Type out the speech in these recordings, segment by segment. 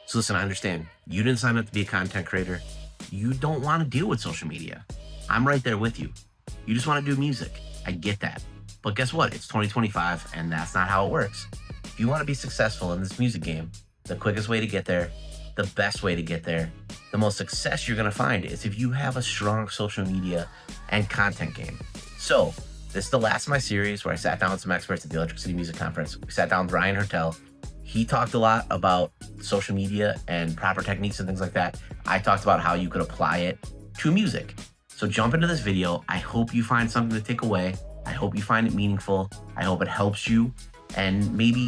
So listen, I understand you didn't sign up to be a content creator. You don't want to deal with social media. I'm right there with you. You just want to do music. I get that. But guess what? It's 2025 and that's not how it works. If you want to be successful in this music game, the quickest way to get there, the best way to get there, the most success you're going to find is if you have a strong social media and content game. So this is the last of my series where I sat down with some experts at the Electric City Music Conference. We sat down with Ryan Hertel. He talked a lot about social media and proper techniques and things like that. I talked about how you could apply it to music. So jump into this video. I hope you find something to take away. I hope you find it meaningful. I hope it helps you and maybe,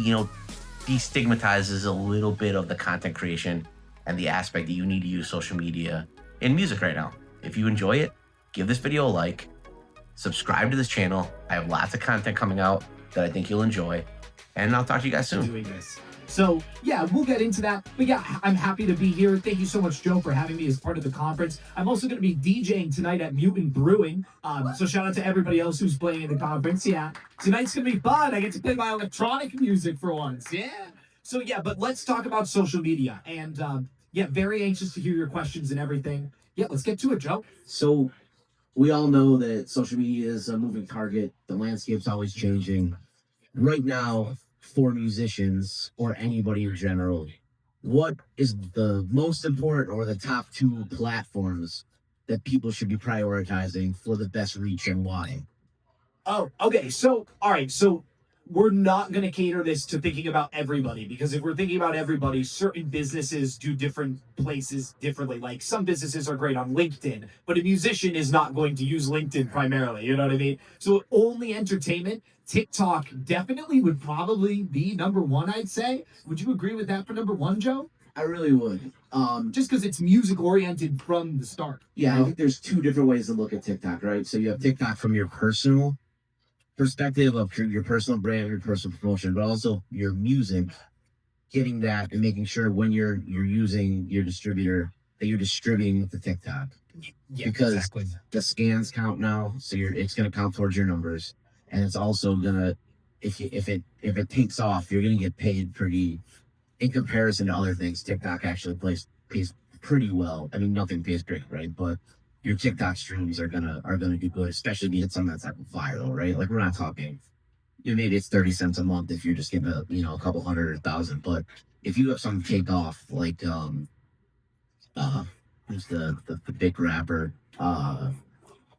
destigmatizes a little bit of the content creation and the aspect that you need to use social media in music right now. If you enjoy it, give this video a like, subscribe to this channel. I have lots of content coming out that I think you'll enjoy, and I'll talk to you guys soon. Doing this. So yeah, we'll get into that. But yeah, I'm happy to be here. Thank you so much, Joe, for having me as part of the conference. I'm also going to be DJing tonight at Mutant Brewing. So shout out to everybody else who's playing in the conference. Yeah, tonight's going to be fun. I get to play my electronic music for once. Yeah. So yeah, but let's talk about social media. And yeah, very anxious to hear your questions and everything. Yeah, let's get to it, Joe. So we all know that social media is a moving target. The landscape's always changing. Right now, for musicians or anybody in general, what is the most important or the top two platforms that people should be prioritizing for the best reach and why? Oh, okay. So, all right. So we're not going to cater this to thinking about everybody, because if we're thinking about everybody, certain businesses do different places differently. Like some businesses are great on LinkedIn, but a musician is not going to use LinkedIn primarily. You know what I mean? So only entertainment, TikTok definitely would probably be number one, I'd say. Would you agree with that for number one, Joe? I really would. Just because it's music oriented from the start. Yeah, I think there's two different ways to look at TikTok, right? So you have TikTok from your personal perspective of your personal brand, your personal promotion, but also your music, getting that and making sure when you're using your distributor that you're distributing the TikTok. Yeah, because exactly. the scans count now, so it's gonna count towards your numbers, and it's also gonna if it takes off, you're gonna get paid pretty in comparison to other things. TikTok actually pays pretty well. I mean, nothing pays great, right? But your TikTok streams are gonna do good, especially if you hit some of that type of viral, right? Like we're not talking, maybe it's 30 cents a month if you're just getting a couple hundred or thousand. But if you have something take off, like who's the big rapper,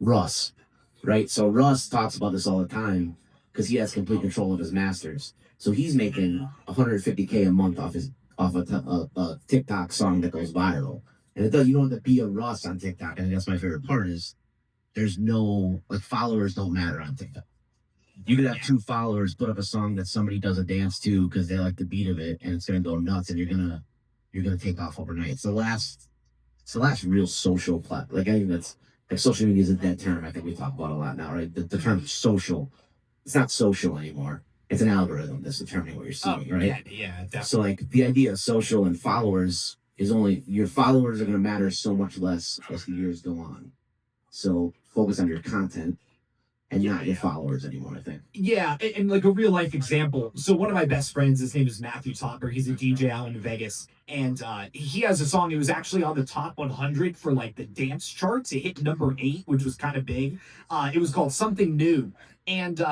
Russ, right? So Russ talks about this all the time because he has complete control of his masters. So he's making 150K a month off a TikTok song that goes viral. And you don't have to be a Russ on TikTok. And that's my favorite part is there's no, followers don't matter on TikTok. You could have 2 followers put up a song that somebody does a dance to because they like the beat of it, and it's gonna go nuts, and you're gonna take off overnight. It's the last real social platform. I think that's social media is a dead term. I think we talk about a lot now, right? The term social, it's not social anymore. It's an algorithm that's determining what you're seeing, right? Yeah, definitely. So the idea of social and followers is only your followers are going to matter so much less as the years go on. So focus on your content and not your followers anymore, I think. Yeah, and like a real life example. So one of my best friends, his name is Matthew Topper. He's a DJ out in Vegas, and he has a song. It was actually on the top 100 for like the dance charts. It hit number 8, which was kind of big. It was called Something New. And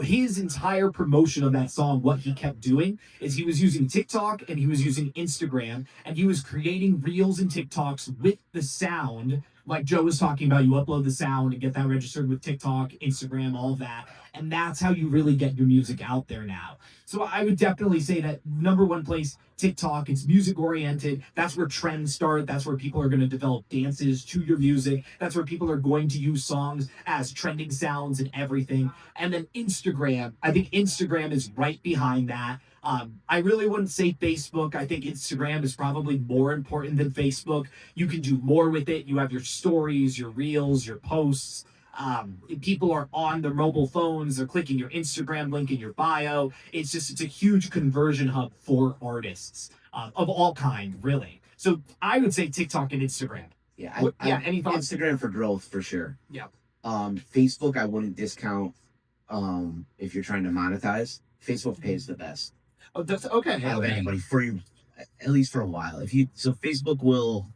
his entire promotion of that song, what he kept doing is he was using TikTok and he was using Instagram, and he was creating reels and TikToks with the sound. Like Joe was talking about, you upload the sound and get that registered with TikTok, Instagram, all of that. And that's how you really get your music out there now. So I would definitely say that number one place, TikTok, it's music oriented. That's where trends start. That's where people are going to develop dances to your music. That's where people are going to use songs as trending sounds and everything. And then Instagram, I think Instagram is right behind that. I really wouldn't say Facebook. I think Instagram is probably more important than Facebook. You can do more with it. You have your stories, your reels, your posts. People are on their mobile phones. They're clicking your Instagram link in your bio. It's a huge conversion hub for artists of all kind, really. So I would say TikTok and Instagram. Yeah, Any thoughts? Instagram for growth for sure. Yeah. Facebook, I wouldn't discount if you're trying to monetize. Facebook pays the best. Oh, that's okay. Out of anybody for you. at least for a while. Facebook will,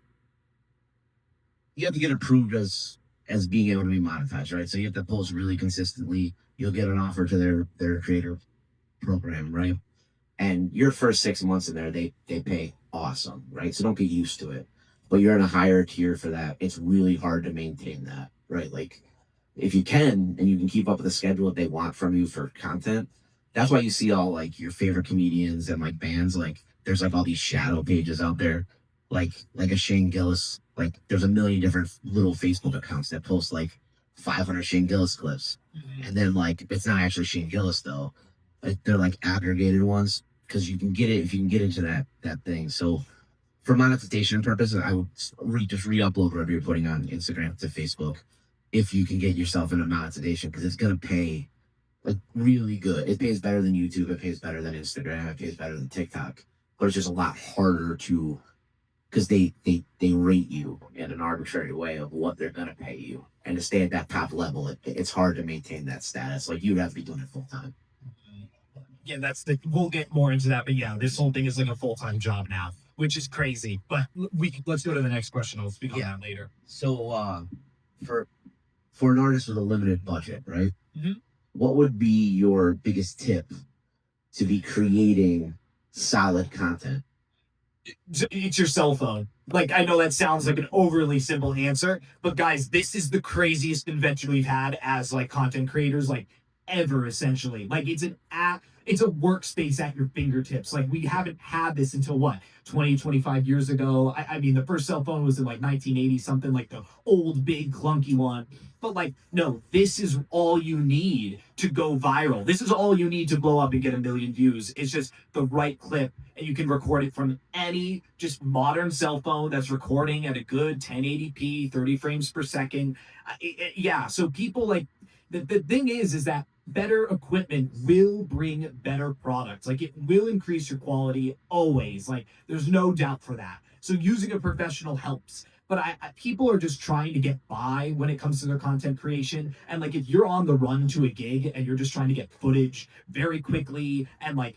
you have to get approved as being able to be monetized, right? So you have to post really consistently. You'll get an offer to their creator program, right? And your first 6 months in there, they pay awesome, right? So don't get used to it. But you're in a higher tier for that. It's really hard to maintain that, right? Like if you can and you can keep up with the schedule that they want from you for content, that's why you see all like your favorite comedians and like bands, like there's like all these shadow pages out there, like a Shane Gillis, like there's a million different little Facebook accounts that post like 500 Shane Gillis clips. And then like it's not actually Shane Gillis though. Like they're like aggregated ones because you can get it if you can get into that thing. So for monetization purposes, I would just re-upload whatever you're putting on Instagram to Facebook if you can get yourself into monetization because it's gonna pay like really good. It pays better than YouTube. It pays better than Instagram. It pays better than TikTok. But it's just a lot harder to because they rate you in an arbitrary way of what they're gonna pay you, and to stay at that top level, it's hard to maintain that status. Like you'd have to be doing it full time. Yeah, we'll get more into that, but yeah, this whole thing is like a full-time job now, which is crazy. But let's go to the next question. I'll speak on that later. So for an artist with a limited budget, right? Mm-hmm. What would be your biggest tip to be creating solid content? It's your cell phone. Like, I know that sounds like an overly simple answer, but guys, this is the craziest invention we've had as like content creators, like ever, essentially. Like, it's an app, it's a workspace at your fingertips. Like, we haven't had this until what, 20, 25 years ago. I mean, the first cell phone was in like 1980 something, like the old big clunky one. But like, no, this is all you need to go viral. This is all you need to blow up and get 1 million views. It's just the right clip, and you can record it from any just modern cell phone that's recording at a good 1080p, 30 frames per second. Yeah, so people like, the thing is that better equipment will bring better products. Like, it will increase your quality always. Like, there's no doubt for that. So using a professional helps. But people are just trying to get by when it comes to their content creation. And like, if you're on the run to a gig and you're just trying to get footage very quickly and like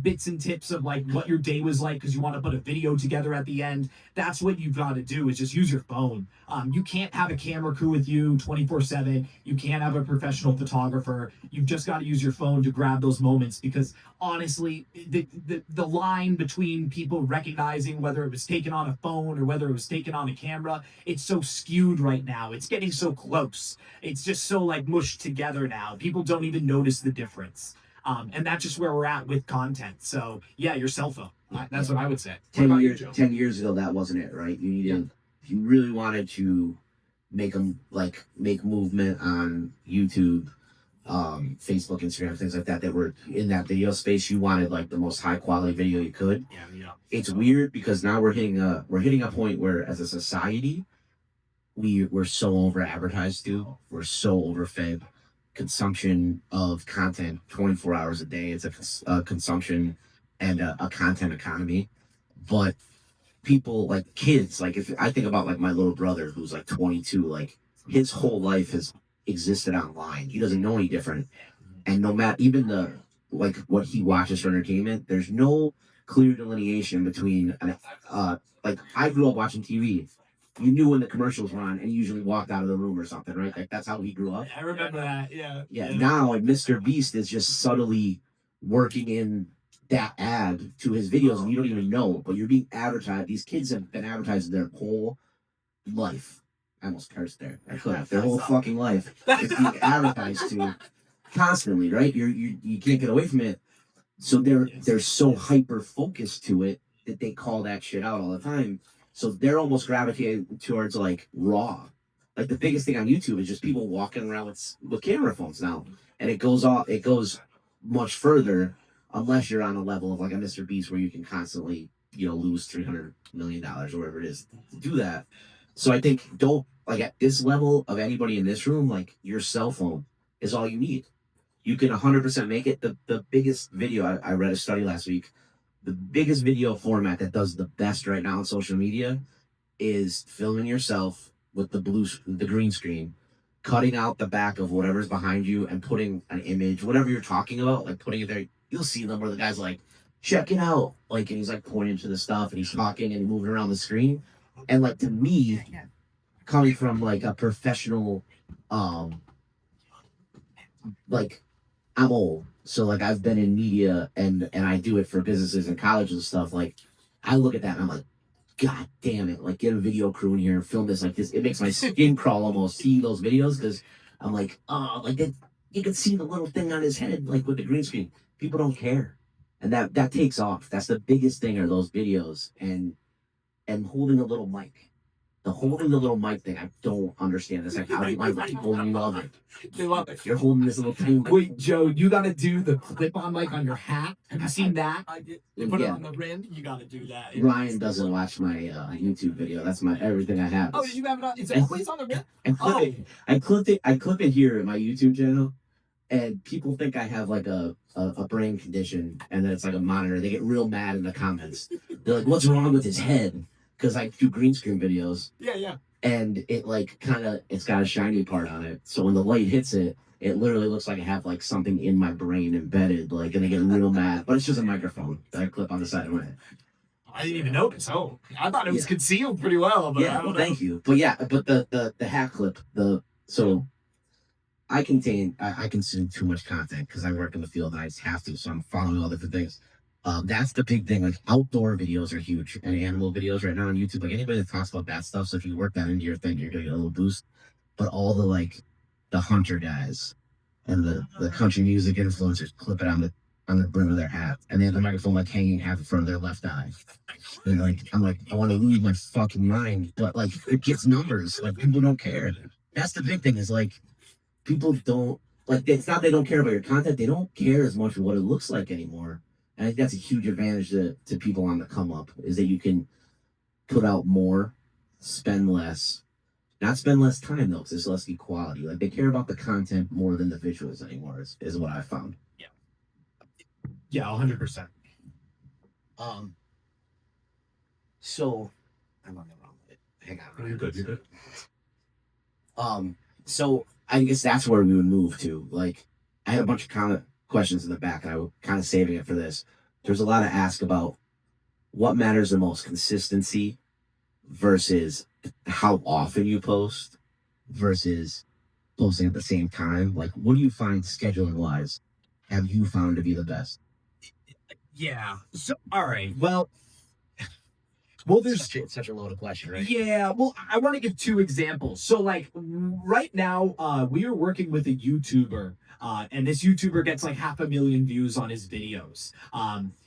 bits and tips of like what your day was like because you want to put a video together at the end, that's what you've got to do, is just use your phone. You can't have a camera crew with you 24/7. You can't have a professional photographer. You've just got to use your phone to grab those moments, because honestly, the line between people recognizing whether it was taken on a phone or whether it was taken on a camera, it's so skewed right now. It's getting so close. It's just so like mushed together now. People don't even notice the difference. And that's just where we're at with content. So yeah, your cell phone. That's what I would say. 10 years ago, that wasn't it, right? You needed, if you really wanted to make movement on YouTube, Facebook, Instagram, things like that were in that video space, you wanted like the most high quality video you could. Yeah. It's weird because now we're hitting a point where as a society we're so over advertised to, we're so overfed. Consumption of content 24 hours a day, it's a consumption and a content economy. But people, like kids, like if I think about like my little brother who's like 22, like his whole life has existed online. He doesn't know any different. And no matter even like what he watches for entertainment, there's no clear delineation between like I grew up watching TV. You knew when the commercials were on and you usually walked out of the room or something, right? Like that's how he grew up. I remember that. Yeah. Now like Mr. Beast is just subtly working in that ad to his videos and you don't even know, but you're being advertised. These kids have been advertised their whole life. I almost cursed there. I could have. Their whole fucking life is being advertised to constantly, right? You can't get away from it. So they're so hyper focused to it that they call that shit out all the time. So they're almost gravitating towards like raw. Like the biggest thing on YouTube is just people walking around with camera phones now, and it goes much further unless you're on a level of like a Mr. Beast where you can constantly lose $300 million or whatever it is to do that. So I think don't like at this level of anybody in this room, like your cell phone is all you need. You can 100% make it. The biggest video, I read a study last week, the biggest video format that does the best right now on social media is filming yourself with the green screen, cutting out the back of whatever's behind you and putting an image, whatever you're talking about, like putting it there. You'll see them where the guy's like check it out. Like, and he's like pointing to the stuff and he's talking and moving around the screen. And like to me, coming from like a professional, like I'm old. So like I've been in media and I do it for businesses and colleges and stuff. Like I look at that and I'm like, God damn it! Like get a video crew in here and film this like this. It makes my skin crawl almost seeing those videos because I'm like, oh, like that. You can see the little thing on his head, like with the green screen. People don't care, and that takes off. That's the biggest thing are those videos and holding a little mic. The holding the little mic thing, I don't understand. It's like how people love it. They love it. You're holding this little thing. Wait, Joe, you got to do the clip-on mic on your hat. Have you seen that? I did. You put it on the rim. You got to do that. Ryan doesn't watch my YouTube video. That's my everything I have. Oh, did you have it on? It's always on the rim. I clip it here in my YouTube channel, and people think I have like a brain condition, and then it's like a monitor. They get real mad in the comments. They're like, "What's wrong with his head?" Because I do green screen videos. Yeah. And it like it's got a shiny part on it. So when the light hits it, it literally looks like I have like something in my brain embedded, like, and I get real mad. But it's just a microphone that I clip on the side of my head. I didn't even notice. Oh, I thought it was concealed pretty well. But Yeah, well, thank you. But yeah, but the hat clip, so I consume too much content because I work in the field and I just have to. So I'm following all different things. That's the big thing. Like outdoor videos are huge, and animal videos right now on YouTube. Like anybody that talks about that stuff. So if you work that into your thing, you're gonna get a little boost. But all the like the hunter guys and the country music influencers clip it on the brim of their hat, and they have the microphone like hanging half in front of their left eye. And like I'm like I want to lose my fucking mind, but like it gets numbers. Like people don't care. That's the big thing. Is like people don't like. It's not they don't care about your content. They don't care as much what it looks like anymore. And I think that's a huge advantage to people on the come up is that you can put out more, spend less, not spend less time though, because there's less equality. Like they care about the content more than the visuals anymore is what I found. Yeah, 100%. So I'm on the wrong bit. Hang on. You're good. So I guess that's where we would move to. Like I had a bunch of questions in the back, and I was kind of saving it for this. There's a lot of ask about what matters the most: consistency versus how often you post versus posting at the same time. Like, what do you find scheduling wise? Have you found to be the best? Yeah. So, all right. Well, there's such a loaded question, right? Yeah, well, I want to give two examples. So, like, right now, we are working with a YouTuber, and this YouTuber gets like 500,000 views on his videos.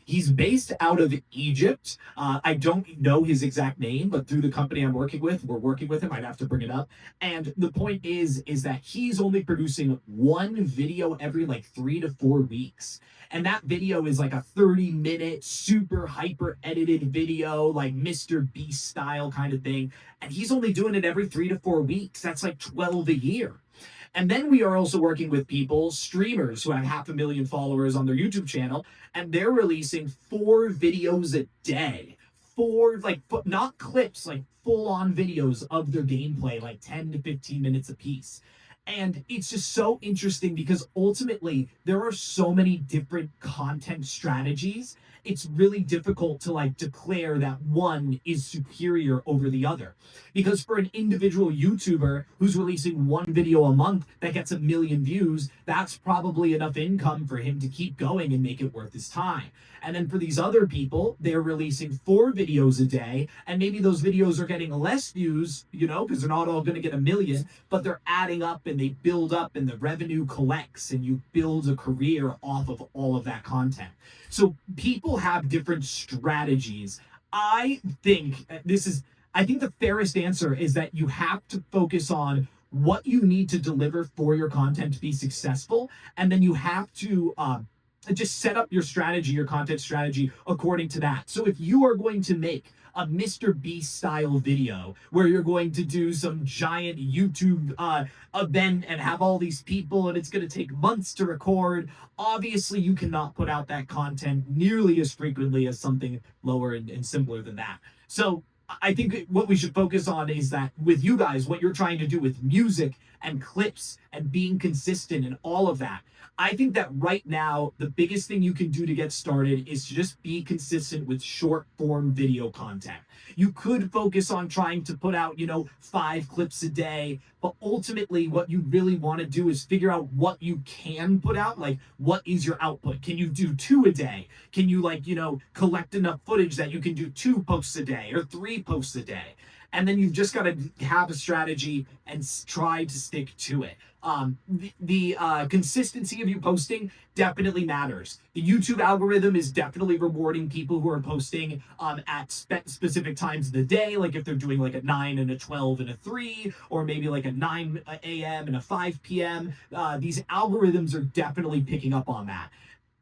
He's based out of Egypt. I don't know his exact name, but through the company I'm working with, we're working with him. I'd have to bring it up. And the point is that he's only producing one video every like 3 to 4 weeks. And that video is like a 30-minute, super hyper edited video, like Mr. Beast style kind of thing. And he's only doing it every 3 to 4 weeks. That's like 12 a year. And then we are also working with people, streamers who have 500,000 followers on their YouTube channel, and they're releasing 4 videos a day. 4, like, not clips, like full-on videos of their gameplay, like 10 to 15 minutes a piece. And it's just so interesting because ultimately there are so many different content strategies. It's really difficult to like declare that one is superior over the other. Because for an individual YouTuber who's releasing one video a month that gets 1 million views, that's probably enough income for him to keep going and make it worth his time. And then for these other people, they're releasing 4 videos a day, and maybe those videos are getting less views, because they're not all going to get 1 million, but they're adding up and they build up and the revenue collects and you build a career off of all of that content. So people have different strategies. I think the fairest answer is that you have to focus on what you need to deliver for your content to be successful, and then you have to just set up your strategy, your content strategy according to that. So if you are going to make a Mr. Beast style video where you're going to do some giant YouTube event and have all these people and it's going to take months to record, obviously you cannot put out that content nearly as frequently as something lower and simpler than that. So I think what we should focus on is that with you guys, what you're trying to do with music and clips and being consistent and all of that. I think that right now, the biggest thing you can do to get started is to just be consistent with short form video content. You could focus on trying to put out, 5 clips a day, but ultimately, what you really want to do is figure out what you can put out. Like, what is your output? Can you do 2 a day? Can you, collect enough footage that you can do 2 posts a day or 3 posts a day? And then you've just got to have a strategy and try to stick to it. The consistency of you posting definitely matters. The YouTube algorithm is definitely rewarding people who are posting at specific times of the day, like if they're doing like a 9 and a 12 and a 3, or maybe like a 9 a.m. and a 5 p.m. These algorithms are definitely picking up on that.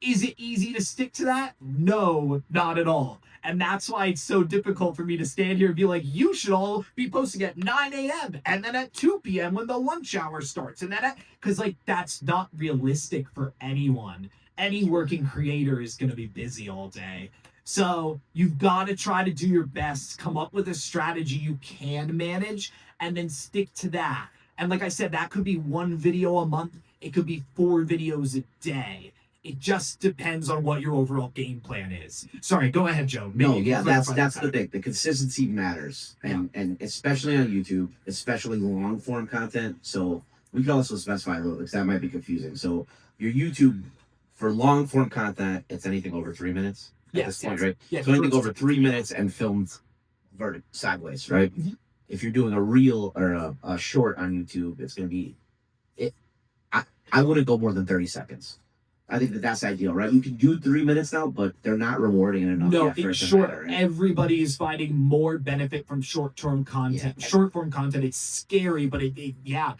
Is it easy to stick to that? No, not at all. And that's why it's so difficult for me to stand here and be like, you should all be posting at 9 a.m. and then at 2 p.m. when the lunch hour starts. And then, because that's not realistic for anyone. Any working creator is going to be busy all day. So you've got to try to do your best, come up with a strategy you can manage, and then stick to that. And like I said, that could be 1 video a month. It could be 4 videos a day. It just depends on what your overall game plan is. Sorry, go ahead, Joe. That's the thing. The consistency matters, and especially on YouTube, especially long form content. So we could also specify a little because that might be confusing. So your YouTube for long form content, it's anything over 3 minutes at this point, right? Yeah, so anything over 3 minutes and filmed sideways, right? Mm-hmm. If you're doing a reel or a short on YouTube, it's going to be I wouldn't go more than 30 seconds. I think that's ideal, right? You can do 3 minutes now, but they're not rewarding it enough. No, it's short. Matter, right? Everybody is finding more benefit from short-term content. Yeah. Short-form content, it's scary, but it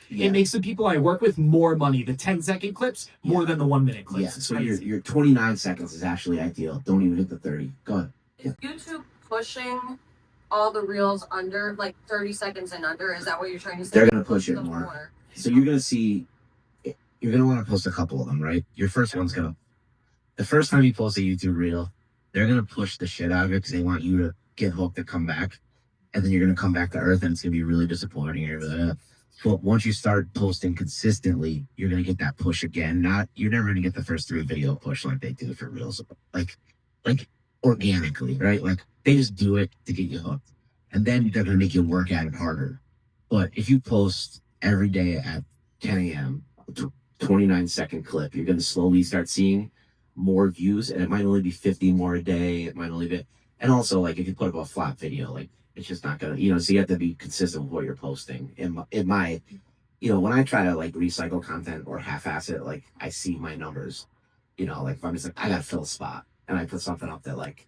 makes the people I work with more money. The 10-second clips more than the 1-minute clips. Yeah, so your 29 seconds is actually ideal. Don't even hit the 30. Go ahead. Is YouTube pushing all the reels under, like 30 seconds and under? Is that what you're trying to say? They're going to push it more. So you're going to see... You're going to want to post a couple of them, right? Your first one's going to... The first time you post a YouTube reel, they're going to push the shit out of it because they want you to get hooked and come back. And then you're going to come back to earth and it's going to be really disappointing. You're like, but once you start posting consistently, you're going to get that push again. You're never going to get the first 3 video push like they do for reels. Like organically, right? Like they just do it to get you hooked. And then they're going to make you work at it harder. But if you post every day at 10 a.m., 29-second clip, you're going to slowly start seeing more views, and it might only be 50 more a day. It might only be, and also like if you put up a flat video, like it's just not gonna, so you have to be consistent with what you're posting. In my when I try to like recycle content or half-ass it, like I see my numbers, like if I'm just like I gotta fill a spot, and I put something up that like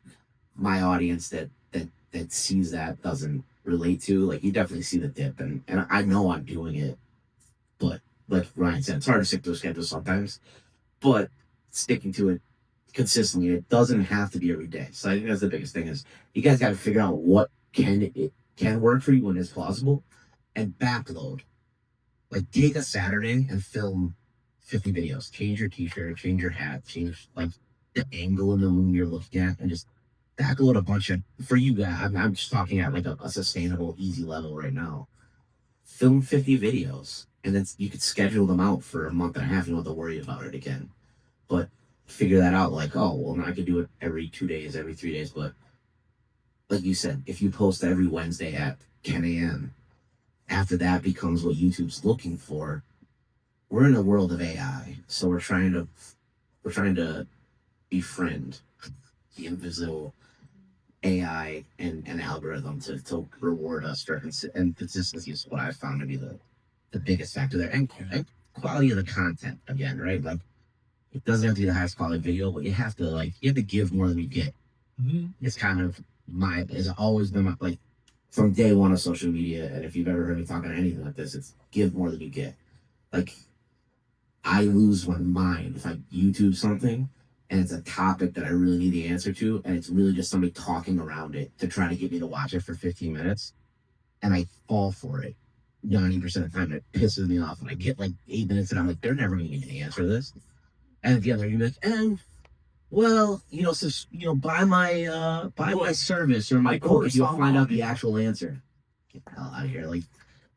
my audience that sees that doesn't relate to, like you definitely see the dip, and I know I'm doing it, but. Like Ryan said, it's hard to stick to a schedule sometimes, but sticking to it consistently, it doesn't have to be every day. So I think that's the biggest thing is you guys got to figure out what can work for you when it's plausible and backload. Like take a Saturday and film 50 videos. Change your t-shirt, change your hat, change like the angle in the room you're looking at, and just backload a bunch of, for you guys, I'm just talking at like a sustainable, easy level right now. Film 50 videos. And then you could schedule them out for a month and a half. You don't have to worry about it again. But figure that out like, oh, well, now I could do it every 2 days, every 3 days. But like you said, if you post every Wednesday at 10 a.m., after that becomes what YouTube's looking for. We're in a world of AI. So we're trying to befriend the invisible AI and algorithm to reward us for and consistency is what I found to be the biggest factor there, and quality of the content again, right? Like it doesn't have to be the highest quality video, but you have to give more than you get. Mm-hmm. It's kind of it's always been like from day one of social media, and if you've ever heard me talking anything like this, it's give more than you get. Like I lose my mind if I YouTube something and it's a topic that I really need the answer to, and it's really just somebody talking around it to try to get me to watch it for 15 minutes, and I fall for it. 90% of the time, it pisses me off, and I get like 8 minutes, and I'm like, they're never going to get the answer to this. And at the other, you're like, Well, buy my service or my My course, course you'll find online. out the actual answer. Get the hell out of here. Like,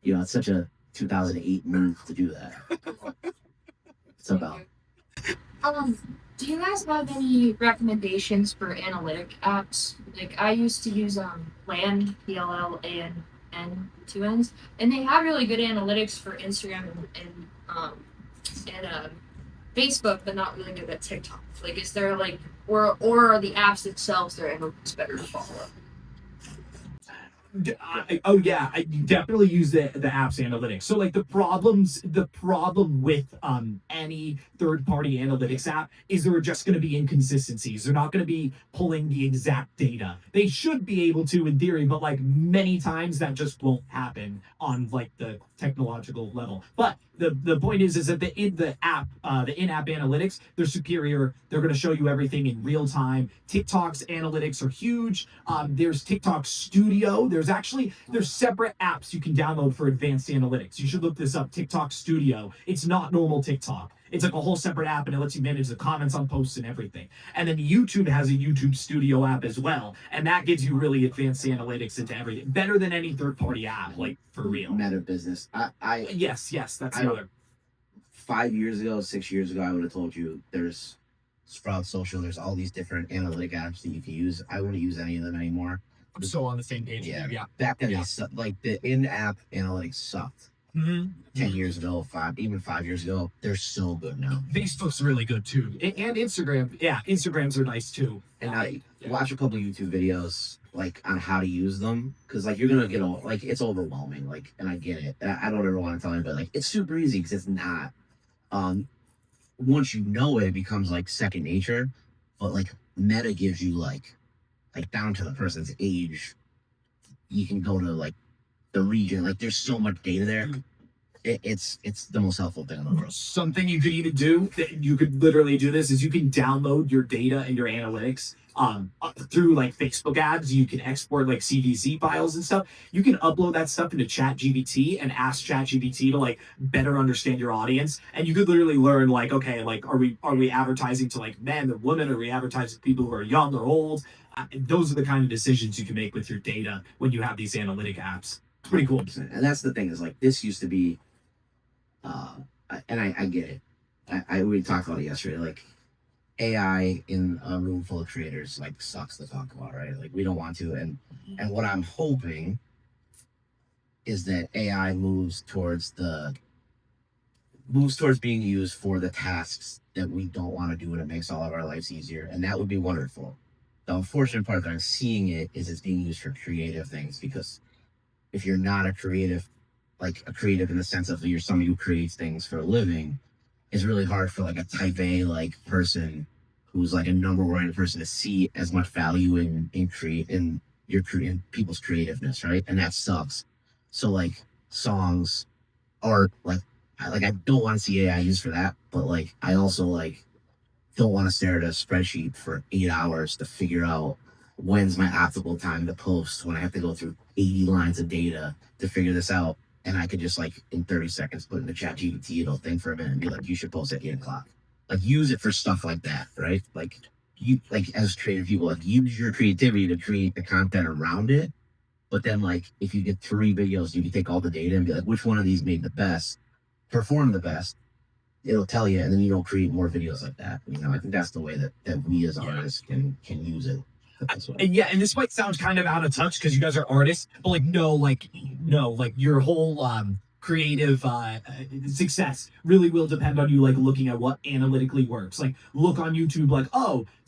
it's such a 2008 move to do that. It's about Um, do you guys have any recommendations for analytic apps? Like I used to use LAN, PLLAN, two N's, and they have really good analytics for Instagram and Facebook, but not really good at TikTok. Like, is there like or are the apps themselves their analytics better to follow? Oh yeah, I definitely use the apps analytics. So like the problem with any third party analytics app is there are just going to be inconsistencies. They're not going to be pulling the exact data. They should be able to in theory, but like many times that just won't happen on like the technological level. But the point is that the in-app analytics, they're superior. They're going to show you everything in real time. TikTok's analytics are huge. There's TikTok Studio. There's separate apps you can download for advanced analytics. You should look this up. TikTok Studio. It's not normal TikTok. It's like a whole separate app, and it lets you manage the comments on posts and everything. And then YouTube has a YouTube Studio app as well, and that gives you really advanced analytics into everything, better than any third-party app, like for real. Meta business. Yes, that's another. 5 years ago, 6 years ago, I would have told you there's Sprout Social. There's all these different analytic apps that you can use. I wouldn't use any of them anymore. I'm so on the same page. Yeah. Yeah. Back then, like the in-app analytics sucked. Mm-hmm. 10 years ago, 5 years ago, they're so good now. Facebook's really good too. And Instagram. Yeah, Instagrams are nice too. And I watch a couple YouTube videos like on how to use them because like you're gonna get like it's overwhelming. Like, and I get it. I don't ever want to tell anybody like it's super easy because it's not. Once you know it, it becomes like second nature. But like Meta gives you like down to the person's age. You can go to like the region. Like there's so much data there. It's the most helpful thing in the world. Something you could even do that you could literally do this is you can download your data and your analytics through like Facebook ads. You can export like CDC files and stuff. You can upload that stuff into ChatGPT and ask ChatGPT to like better understand your audience. And you could literally learn like, okay, like are we advertising to like men or women? Are we advertising to people who are young or old? Those are the kind of decisions you can make with your data when you have these analytic apps. It's pretty cool. And that's the thing is like this used to be, and I get it. We talked about it yesterday. Like AI in a room full of creators like sucks to talk about, right? Like we don't want to. And what I'm hoping is that AI moves towards being used for the tasks that we don't want to do, and it makes all of our lives easier. And that would be wonderful. The unfortunate part that I'm seeing is it's being used for creative things, because if you're not a creative in the sense of you're somebody who creates things for a living, it's really hard for like a type A like person who's like a number oriented person to see as much value in people's creativeness, right? And that sucks. So like songs, art, I don't want to see AI used for that, but like I also like don't want to stare at a spreadsheet for 8 hours to figure out when's my optimal time to post when I have to go through 80 lines of data to figure this out. And I could just like in 30 seconds put in the chat GPT, it'll think for a minute and be like, you should post at 8 o'clock. Like use it for stuff like that, right? Like you like as creative people, like use your creativity to create the content around it. But then like if you get 3 videos, you can take all the data and be like, which one of these made the best, perform the best. It'll tell you, and then you don't create more videos like that. I think that's the way that we as artists can use it. And this might sound kind of out of touch because you guys are artists, but like your whole creative success really will depend on you like looking at what analytically works. Like look on YouTube, like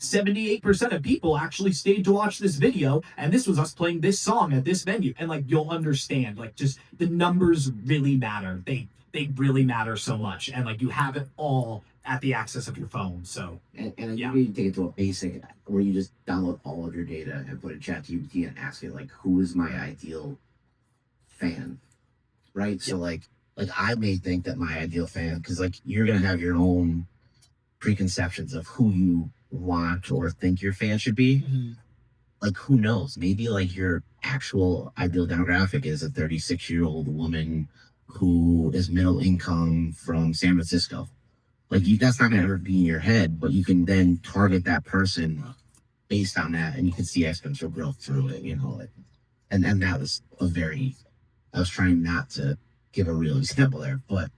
78% of people actually stayed to watch this video, and this was us playing this song at this venue, and like you'll understand like just the numbers really matter. They really matter so much, and like you have it all at the access of your phone. So and you can take it to a basic where you just download all of your data and put it in ChatGPT and ask it like, who is my ideal fan, right? So like I may think that my ideal fan, because like you're gonna have your own preconceptions of who you want or think your fan should be. Mm-hmm. Like who knows? Maybe like your actual ideal demographic is a 36-year-old woman who is middle income from San Francisco. Like that's not gonna ever be in your head, but you can then target that person based on that, and you can see exponential growth through it. Like, and that was a very. I was trying not to give a real example there, but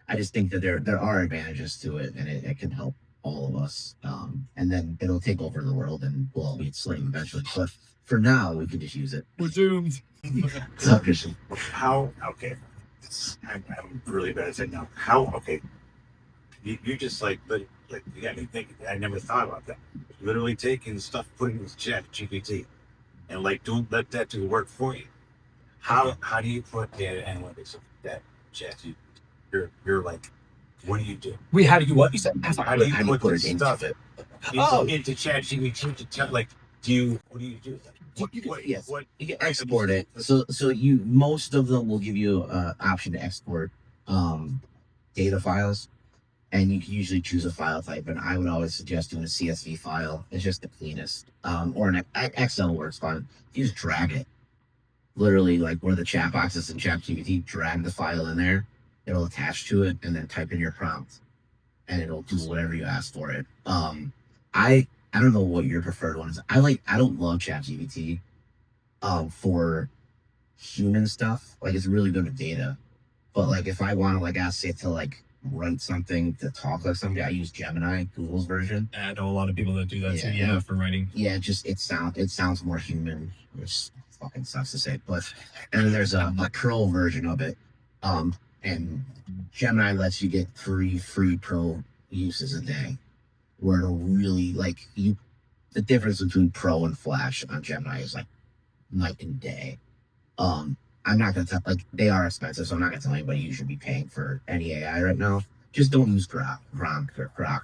I just think that there are advantages to it, and it can help all of us. And then it'll take over the world, and we'll all be enslaved eventually. But for now, we can just use it. We're doomed. So, Christian. How, okay. I'm really bad at saying now. How, okay. You just but you got me thinking. I never thought about that. Literally taking stuff, putting it in chat GPT, and don't let that do the work for you. How do you put data analytics of that chat GPT? You're like, what do you do? Wait, how do you what? You said How do you put it into stuff it? into chat GPT to tell what do you do? Yes, you can export it. So you most of them will give you an option to export data files, and you can usually choose a file type. And I would always suggest doing a CSV file. It's just the cleanest. Or an Excel works fine. You just drag it. Literally, like where the chat box is in ChatGPT, drag the file in there. It'll attach to it, and then type in your prompt, and it'll do whatever you ask for it. I don't know what your preferred one is. I don't love ChatGPT for human stuff. Like it's really good with data. But like if I want to ask it to write something to talk like somebody, I use Gemini, Google's version. I know a lot of people that do that too. Yeah, for writing. Yeah, just it sounds more human, which fucking sucks to say. But and then there's a pro version of it. And Gemini lets you get 3 free pro uses a day, where it'll really the difference between pro and flash on Gemini is like night and day. I'm not gonna tell they are expensive, so I'm not gonna tell anybody you should be paying for any AI right now. Just don't use Grok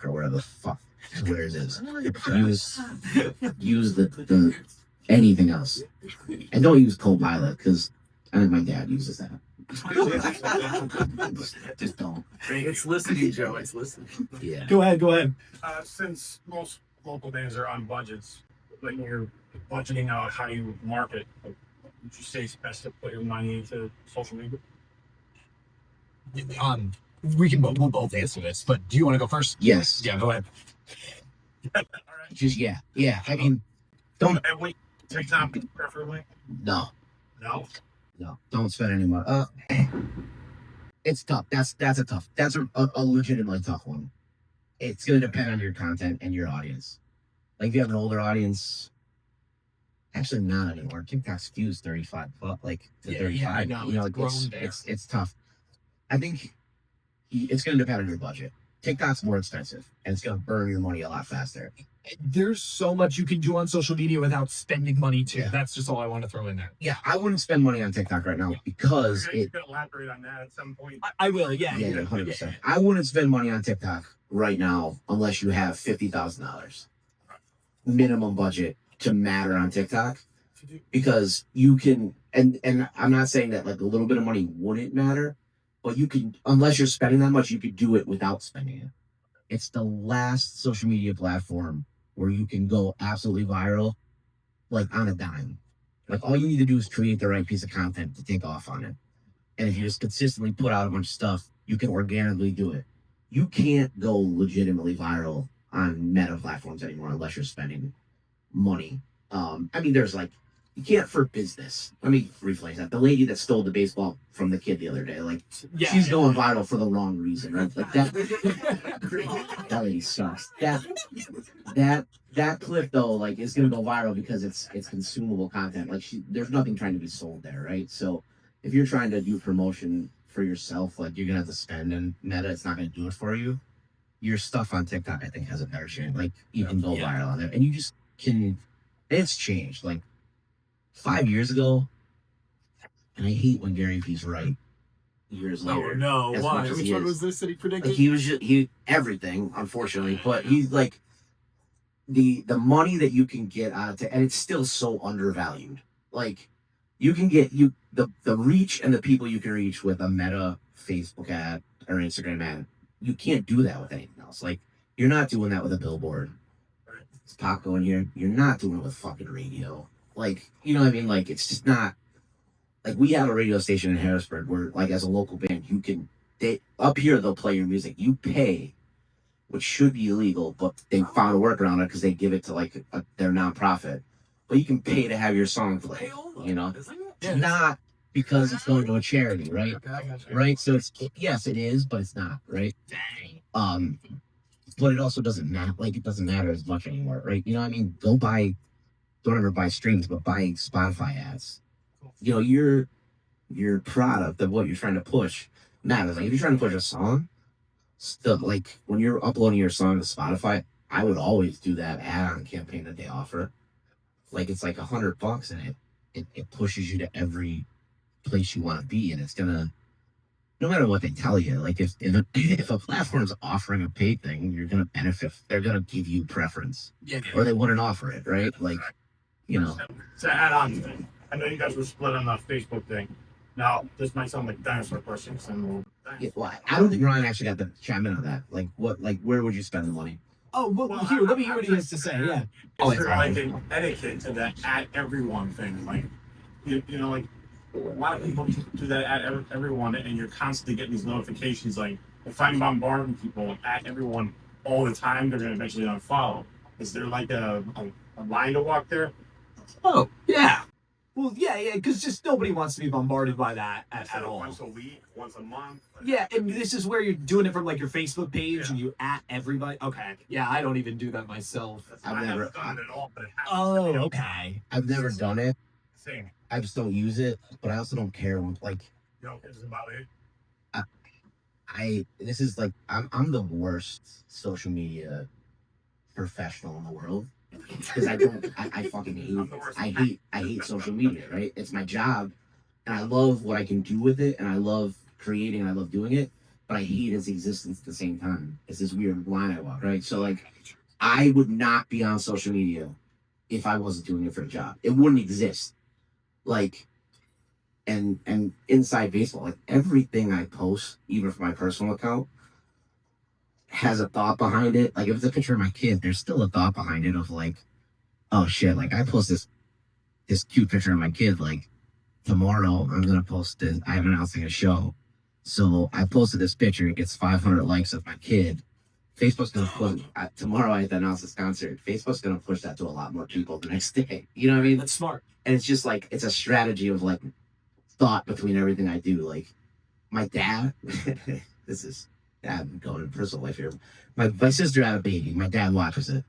or whatever the fuck Twitter is. Use the anything else, and don't use Copilot because I think my dad uses that. Just don't. It's listening, Joe. It's listening. Yeah. Go ahead. Since most local bands are on budgets, when you're budgeting out how you market, would you say it's best to put your money into social media? We'll both answer this, but do you want to go first? Yes. Yeah, go ahead. All right. Just yeah. I mean, don't. And wait, TikTok preferably? No. Don't spend any money. It's tough. That's a legitimately tough one. It's gonna depend on your content and your audience. Like if you have an older audience, actually not anymore. TikTok skews 35, but to 35. Yeah, I know. It's tough. I think it's gonna depend on your budget. TikTok's more expensive, and it's gonna burn your money a lot faster. There's so much you can do on social media without spending money too. Yeah. That's just all I want to throw in there. Yeah, I wouldn't spend money on TikTok right now because You could elaborate on that at some point. I will. Yeah. 100%. I wouldn't spend money on TikTok right now unless you have $50,000 minimum budget to matter on TikTok, because you can. And I'm not saying that a little bit of money wouldn't matter, but you can, unless you're spending that much, you could do it without spending it. It's the last social media platform where you can go absolutely viral, on a dime. All you need to do is create the right piece of content to take off on it. And if you just consistently put out a bunch of stuff, you can organically do it. You can't go legitimately viral on meta platforms anymore unless you're spending money. There's you can't for business. Let me rephrase that. The lady that stole the baseball from the kid the other day, she's going viral for the wrong reason, right? That lady sucks. That clip though, is gonna go viral because it's consumable content. There's nothing trying to be sold there, right? So if you're trying to do promotion for yourself, you're gonna have to spend, and Meta, it's not gonna do it for you. Your stuff on TikTok, I think, has a better chance. You can go viral on there, and you just can. It's changed. 5 years ago, and I hate when Gary V's right years later. Oh no! as Why? much as Which he one is. was this that he predicted? He was just everything, unfortunately, but he's the money that you can get out of and it's still so undervalued. You can get the reach and the people you can reach with a Meta Facebook ad or Instagram ad. You can't do that with anything else. You're not doing that with a billboard. It's Paco in here. You're not doing it with fucking radio. You know what I mean? It's just not. We have a radio station in Harrisburg where, as a local band, you can. Up here, they'll play your music. You pay which should be illegal, but they found a workaround it because they give it to like their nonprofit. But you can pay to have your song played, you know, not because it's going to a charity, right? Right. So yes, it is, but it's not, right? But it also doesn't matter. Like it doesn't matter as much anymore, right? You know what I mean? Don't ever buy streams, but buy Spotify ads. You know, your product of what you're trying to push matters. Like if you're trying to push a song, still like when you're uploading your song to Spotify, I would always do that add-on campaign that they offer. Like it's like $100 and it pushes you to every place you want to be, and it's gonna, no matter what they tell you, like if a platform's offering a paid thing, you're gonna benefit. They're gonna give you preference, or they wouldn't offer it, right? Like, you know. To add on to that, I know you guys were split on the Facebook thing. Now, this might sound like dinosaur questions, and Yeah, well, I don't think Ryan actually got the chime in on that. Like, what? Like, where would you spend the money? Oh, well, here, let me hear what he has to say. Yeah. Oh, is it's there like awesome. an etiquette to that at everyone thing? Like, you know, like a lot of people do that at everyone, and you're constantly getting these notifications. Like, if I'm bombarding people at everyone all the time, they're gonna eventually unfollow. Is there like a line to walk there? Oh, yeah. Well, yeah, because just nobody wants to be bombarded by that at all. Once a week, once a month. Yeah, and this is where you're doing it from like your Facebook page and you at everybody. Okay, yeah, I don't even do that myself. I've I never haven't done it at all, but it happens. Oh, okay. I've never done it. Same. I just don't use it, but I also don't care. Like, You know, this is about it. this is like I'm the worst social media professional in the world because I fucking I hate social media, right? It's my job and I love what I can do with it and I love creating and I love doing it, but I hate its existence at the same time. It's this weird line I walk, right? So like I would not be on social media if I wasn't doing it for a job. It wouldn't exist. Like and inside baseball, like everything I post, even for my personal account, has a thought behind it. Like if it's a picture of my kid, there's still a thought behind it of like, oh shit, like I post this cute picture of my kid, like tomorrow I'm gonna post this. I'm announcing a show. So I posted this picture, it gets 500 likes of my kid. Facebook's gonna push tomorrow I have to announce this concert. Facebook's gonna push that to a lot more people the next day. You know what I mean? That's smart. And it's just like it's a strategy of like thought between everything I do. Like my dad, this is I'm going in personal life here. My sister had a baby. My dad watches it.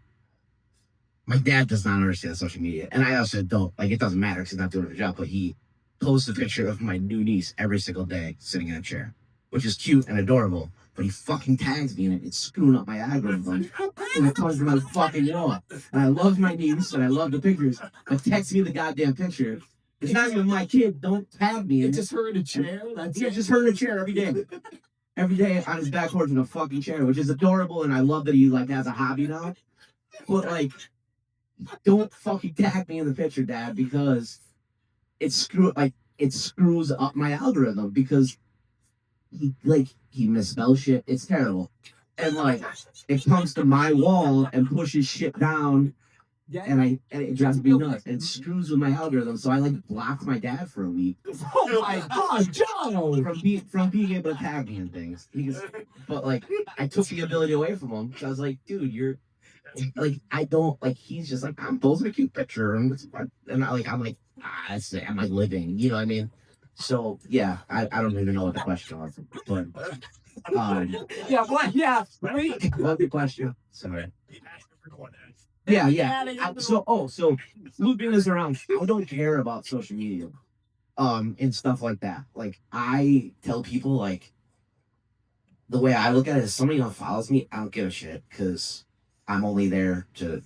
My dad does not understand social media, and I also don't. Like it doesn't matter because he's not doing a job. But he posts a picture of my new niece every single day sitting in a chair, which is cute and adorable. But he fucking tags me in it. It's screwing up my algorithm. And it comes from my fucking know. And I love my niece and I love the pictures. But text me the goddamn picture. It's not even my kid. Don't tag me. It's just her in a chair. That's Yeah, just her in a chair every day. Every day on his back porch in a fucking chair, which is adorable, and I love that he like has a hobby now. But like, don't fucking tag me in the picture, Dad, because it screws up my algorithm because he misspells shit. It's terrible, and like it comes to my wall and pushes shit down. Yeah. And it drives me nuts. It screws with my algorithm. So I like blocked my dad for a week. Oh my god, Joe! From being able to tag me and things. But like I took the ability away from him. So I was like, dude, you're like I don't like he's just like I'm posting a cute picture and I'm like that's it. I'm like living, you know what I mean? So yeah, I don't even know what the question was. But Yeah, what? Yeah, right? what the question? Sorry. Yeah. So looping this around, I don't care about social media, and stuff like that. Like I tell people, like the way I look at it is, somebody unfollows me, I don't give a shit because I'm only there to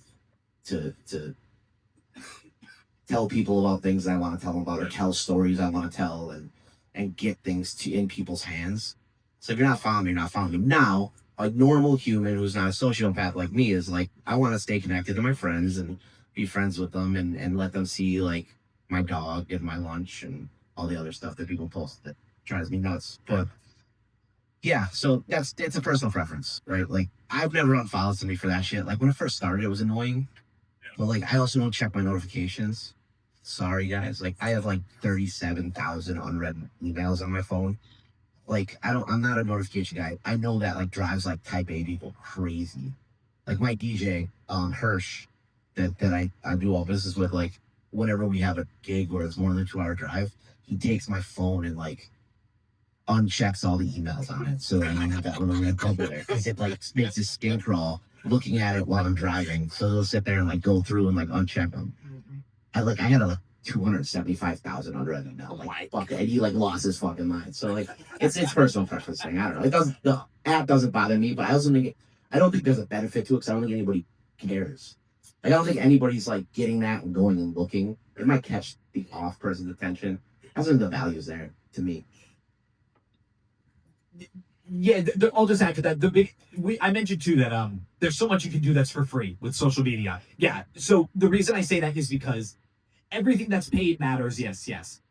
tell people about things I want to tell them about, or tell stories I want to tell, and get things in people's hands. So if you're not following me, you're not following me. Now, a normal human who's not a sociopath like me is like, I want to stay connected to my friends and be friends with them and let them see like my dog and my lunch and all the other stuff that people post that drives me nuts. But yeah, so it's a personal preference, right? Like I've never unfollowed somebody for that shit. Like when it first started, it was annoying, but like I also don't check my notifications. Sorry guys, like I have like 37,000 unread emails on my phone. like I'm not a notification guy. I know that like drives like type A people crazy. Like my DJ, Hirsch, that I do all business with, like whenever we have a gig where it's more than a 2 hour drive, he takes my phone and like unchecks all the emails on it. So then I have that little red bubble there. Because it like makes his skin crawl looking at it while I'm driving. So he'll sit there and like go through and like uncheck them. I had like 275,000 under it now. Like fuck it. And he like lost his fucking mind. So like it's personal preference thing. I don't know. It doesn't the app doesn't bother me, but I don't think there's a benefit to it because I don't think anybody cares. Like, I don't think anybody's like getting that and going and looking. It might catch the off person's attention. I don't think the value's there to me. Yeah, I'll just add to that. I mentioned too that there's so much you can do that's for free with social media. Yeah. So the reason I say that is because everything that's paid matters. Yes.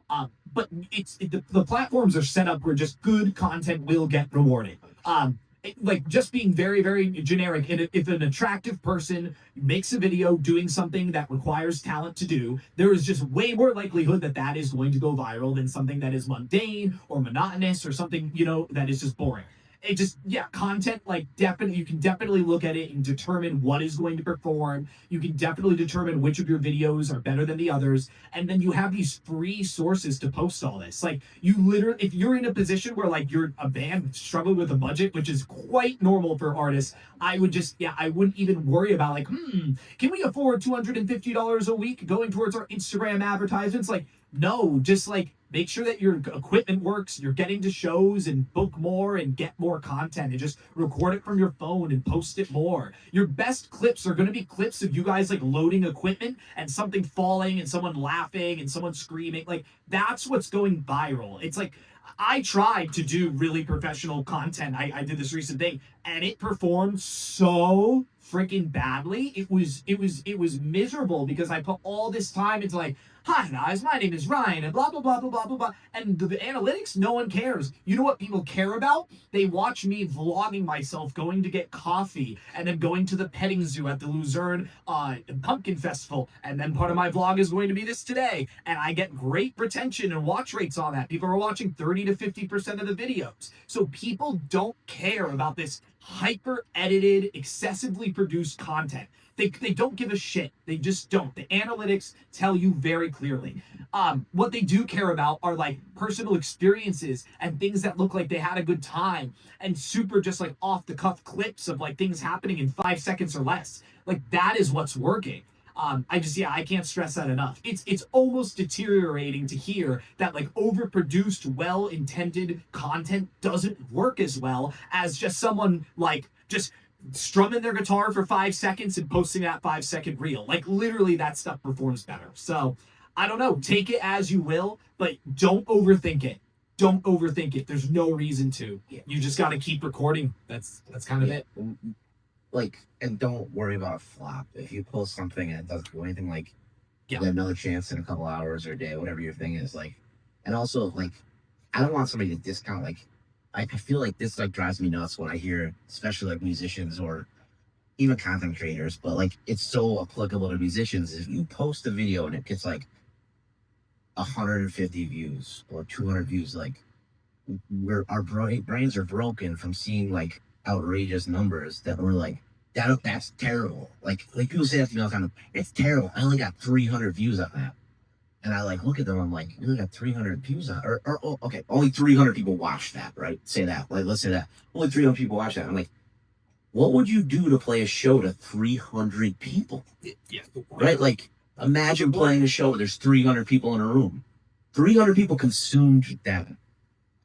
But the platforms are set up where just good content will get rewarded. Like just being very, very generic. And if an attractive person makes a video doing something that requires talent to do, there is just way more likelihood that that is going to go viral than something that is mundane or monotonous or something, that is just boring. It just, yeah, content, like definitely, you can definitely look at it and determine what is going to perform. You can definitely determine which of your videos are better than the others. And then you have these free sources to post all this. Like you literally, if you're in a position where like you're a band struggling with a budget, which is quite normal for artists, I wouldn't even worry about like, can we afford $250 a week going towards our Instagram advertisements? Like, no, just like, make sure that your equipment works, you're getting to shows and book more and get more content and just record it from your phone and post it more. Your best clips are going to be clips of you guys like loading equipment and something falling and someone laughing and someone screaming. Like that's what's going viral. It's like I tried to do really professional content. I did this recent thing and it performed so freaking badly. It was miserable because I put all this time into like, hi guys, my name is Ryan and blah blah blah blah blah blah blah. And the analytics, no one cares. You know what people care about? They watch me vlogging myself going to get coffee and then going to the petting zoo at the Luzerne Pumpkin Festival. And then part of my vlog is going to be this today. And I get great retention and watch rates on that. People are watching 30 to 50% of the videos. So people don't care about this hyper edited, excessively produced content. They don't give a shit. They just don't. The analytics tell you very clearly. What they do care about are like personal experiences and things that look like they had a good time and super just like off the cuff clips of like things happening in 5 seconds or less. Like that is what's working. I can't stress that enough. It's almost deteriorating to hear that like overproduced, well-intended content doesn't work as well as just someone like just strumming their guitar for 5 seconds and posting that 5-second reel. Like literally that stuff performs better. So I don't know, take it as you will, but don't overthink it. Don't overthink it. There's no reason to. You just got to keep recording. That's kind of it. Like, and don't worry about a flop. If you post something and it doesn't do anything, like, Yeah. you get another chance in a couple hours or a day, whatever your thing is. Like, and also, like, I don't want somebody to discount, like, I feel like this, like, drives me nuts when I hear, especially, like, musicians or even content creators, but, like, it's so applicable to musicians. If you post a video and it gets, like, 150 views or 200 views, like, our brains are broken from seeing, like, outrageous numbers that were like that's terrible. Like people say that to me all the time. It's terrible. I only got 300 views on that, and I like look at them. I'm like, you only got 300 views on, okay, only 300 people watched that, right? Say that. Like let's say that only 300 people watched that. I'm like, what would you do to play a show to 300 people? Yeah. Right? Like imagine playing a show where there's 300 people in a room. 300 people consumed that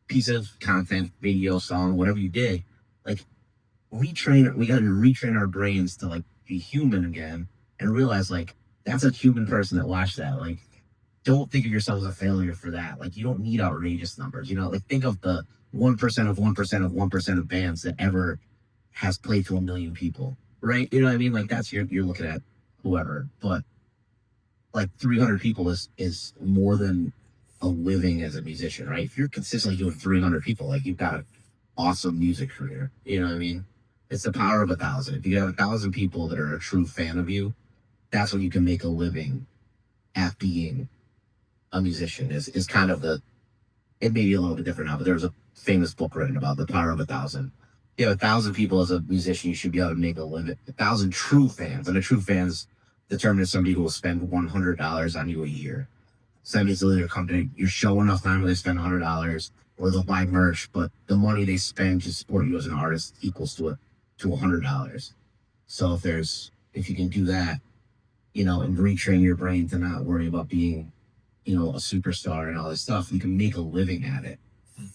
piece of content, video, song, whatever you did. Like we got to retrain our brains to like be human again and realize like that's a human person that watched that. Like don't think of yourself as a failure for that. Like you don't need outrageous numbers, like think of the 1% of 1% of 1% of bands that ever has played to 1 million people, right? You know what I mean? Like that's you're looking at whoever, but like 300 people is more than a living as a musician, right? If you're consistently doing 300 people, like you've got a awesome music career. You know what I mean? It's the power of 1,000. If you have 1,000 people that are a true fan of you, that's when you can make a living at being a musician is kind of the it may be a little bit different now, but there was a famous book written about the power of 1,000. You have 1,000 people as a musician, you should be able to make a living. 1,000 true fans, and a true fan's determined as somebody who will spend $100 on you a year. So that means they'll either come to your show enough time where they spend $100, or they'll buy merch, but the money they spend to support you as an artist equals to $100. So if you can do that, and retrain your brain to not worry about being, a superstar and all this stuff, you can make a living at it.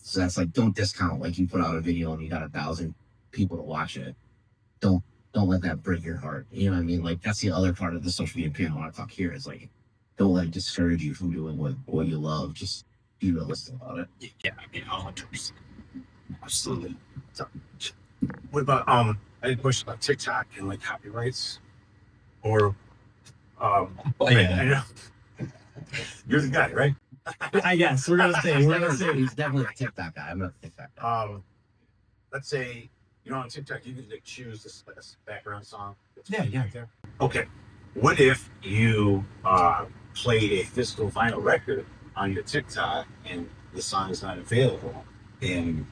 So that's like, don't discount, like you put out a video and you got 1,000 people to watch it. Don't let that break your heart. You know what I mean? Like, that's the other part of the social media panel I want to talk here is like, don't let it discourage you from doing what you love. Just be realistic about it. Yeah, I mean, 100%. Absolutely. So, what about I had a question about TikTok and like copyrights, or I know you're the guy, right? I guess we're gonna say He's definitely a TikTok guy. I'm not a TikTok guy. Let's say on TikTok you can like choose this background song. Yeah. Okay. What if you played a physical vinyl record on your TikTok and the song is not available, and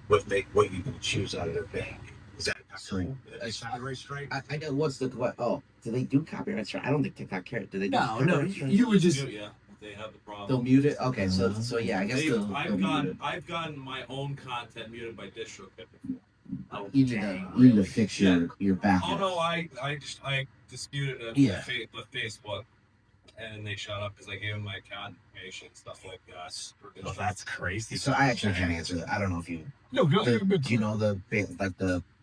what you can choose out of their bag? Is that a copyright strike? I know what's the what? Oh, do they do copyright strike? I don't think TikTok cares. Do they? Do No. copyright strike? You would just Yeah, they have the problem. They'll mute it. Okay, so yeah, I guess I've gotten my own content muted by DistroKid. Oh, you need to fix your back. Oh no, I disputed it with Facebook, and they shut up because I gave them my account information and stuff like that. oh, that's crazy. So I actually can't answer that. I don't know if you. No, go. Do you know the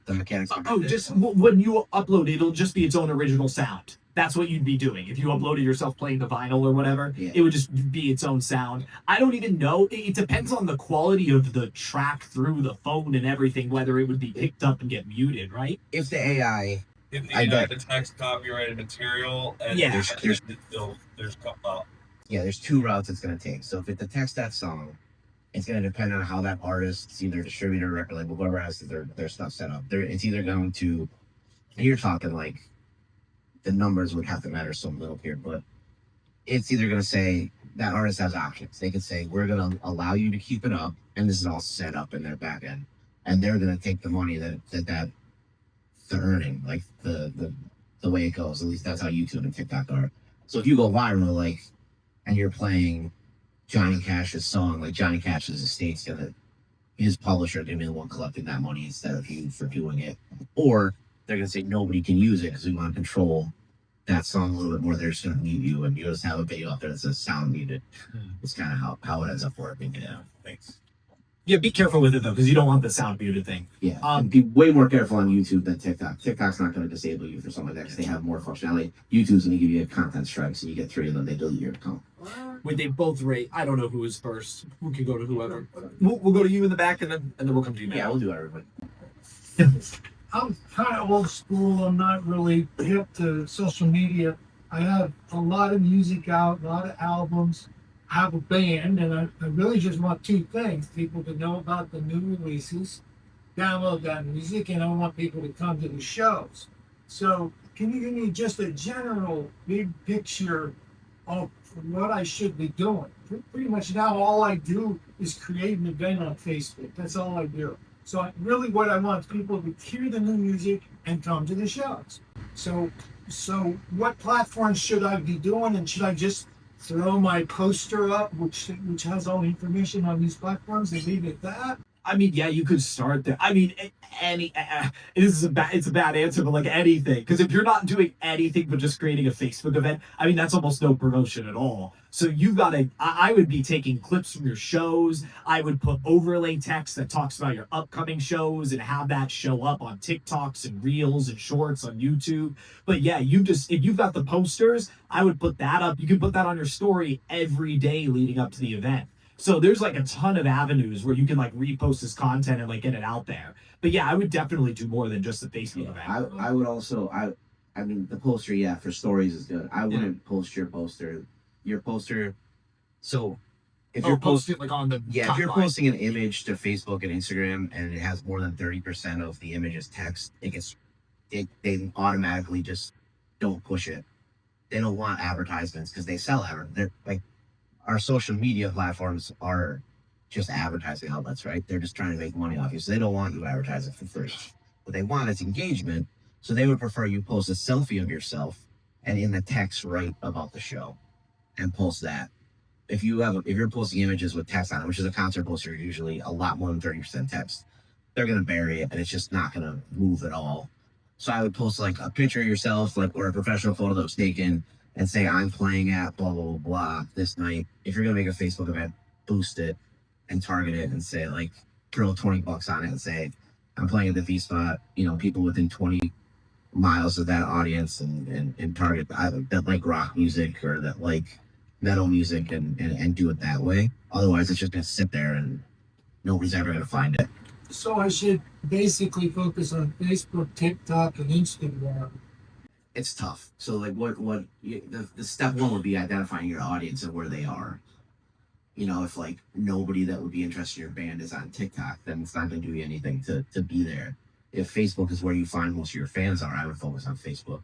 mechanics? Oh, just when you upload it, it'll just be its own original sound. That's what you'd be doing. If you uploaded yourself playing the vinyl or whatever, it would just be its own sound. I don't even know. It depends on the quality of the track through the phone and everything, whether it would be picked up and get muted, right? If the AI, If I bet. the text copyrighted material, and Yeah. there's there's two routes it's going to take. So if it detects that song, it's going to depend on how that artist's either distributor or record label, whoever has their stuff set up. It's either going to, and you're talking like, the numbers would have to matter so little here, but it's either going to say that artist has options. They could say, we're going to allow you to keep it up, and this is all set up in their back end, and they're going to take the money that they're earning, like the way it goes. At least that's how YouTube and TikTok are. So if you go viral, like, and you're playing Johnny Cash's song, like Johnny Cash's estate's his publisher gonna be the one collecting that money instead of you for doing it, or they're going to say nobody can use it because we want to control that song a little bit more. They're just going to mute you, and you just have a video up there that says sound muted. It's kind of how it ends up working. Yeah, thanks. Yeah, be careful with it though, because you don't want the sound muted thing. Yeah, and be way more careful on YouTube than TikTok. TikTok's not going to disable you for something like that because they have more functionality. YouTube's going to give you a content strike, so you get 3 of them, they delete your account. Would they both rate? I don't know who is first. We could go to whoever. We'll go to you in the back, and then we'll come to you. Yeah, we'll do everybody. I'm kind of old school. I'm not really hip to social media. I have a lot of music out, a lot of albums. I have a band, and I really just want 2 things. People to know about the new releases, download that music, and I want people to come to the shows. So can you give me just a general big picture of what I should be doing? Pretty much now all I do is create an event on Facebook. That's all I do. So really what I want is people to hear the new music and come to the shows. So what platforms should I be doing, and should I just throw my poster up, which has all the information on these platforms, and leave it at that? I mean, yeah, you could start there. I mean, it's a bad answer, but like anything, because if you're not doing anything but just creating a Facebook event, I mean, that's almost no promotion at all. So you've got to, I would be taking clips from your shows. I would put overlay text that talks about your upcoming shows and have that show up on TikToks and Reels and Shorts on YouTube. But yeah, if you've got the posters, I would put that up. You can put that on your story every day leading up to the event. So there's like a ton of avenues where you can like repost this content and like get it out there. But yeah, I would definitely do more than just the Facebook event. I would also, I mean, the poster, yeah, for stories is good. I wouldn't post your poster. So if you're posting like on the if you're posting an image to Facebook and Instagram and it has more than 30% of the image is text, they automatically just don't push it. They don't want advertisements because they sell they're like our social media platforms are just advertising outlets, right? They're just trying to make money off you. So they don't want you advertising for free. What they want is engagement. So they would prefer you post a selfie of yourself and in the text write about the show and post that. If you're posting images with text on it, which is a concert poster, usually a lot more than 30% text, they're gonna bury it and it's just not gonna move at all. So I would post like a picture of yourself, like or a professional photo that was taken, and say I'm playing at blah blah blah blah this night. If you're gonna make a Facebook event, boost it and target it and say like throw $20 on it and say I'm playing at the V spot. You know, people within 20 miles of that audience and target that like rock music or that like metal music and do it that way. Otherwise, it's just gonna sit there and nobody's ever gonna find it. So I should basically focus on Facebook, TikTok, and Instagram. It's tough. So like the step one would be identifying your audience and where they are. You know, if like nobody that would be interested in your band is on TikTok, then it's not going to do you anything to be there. If Facebook is where you find most of your fans are, I would focus on Facebook.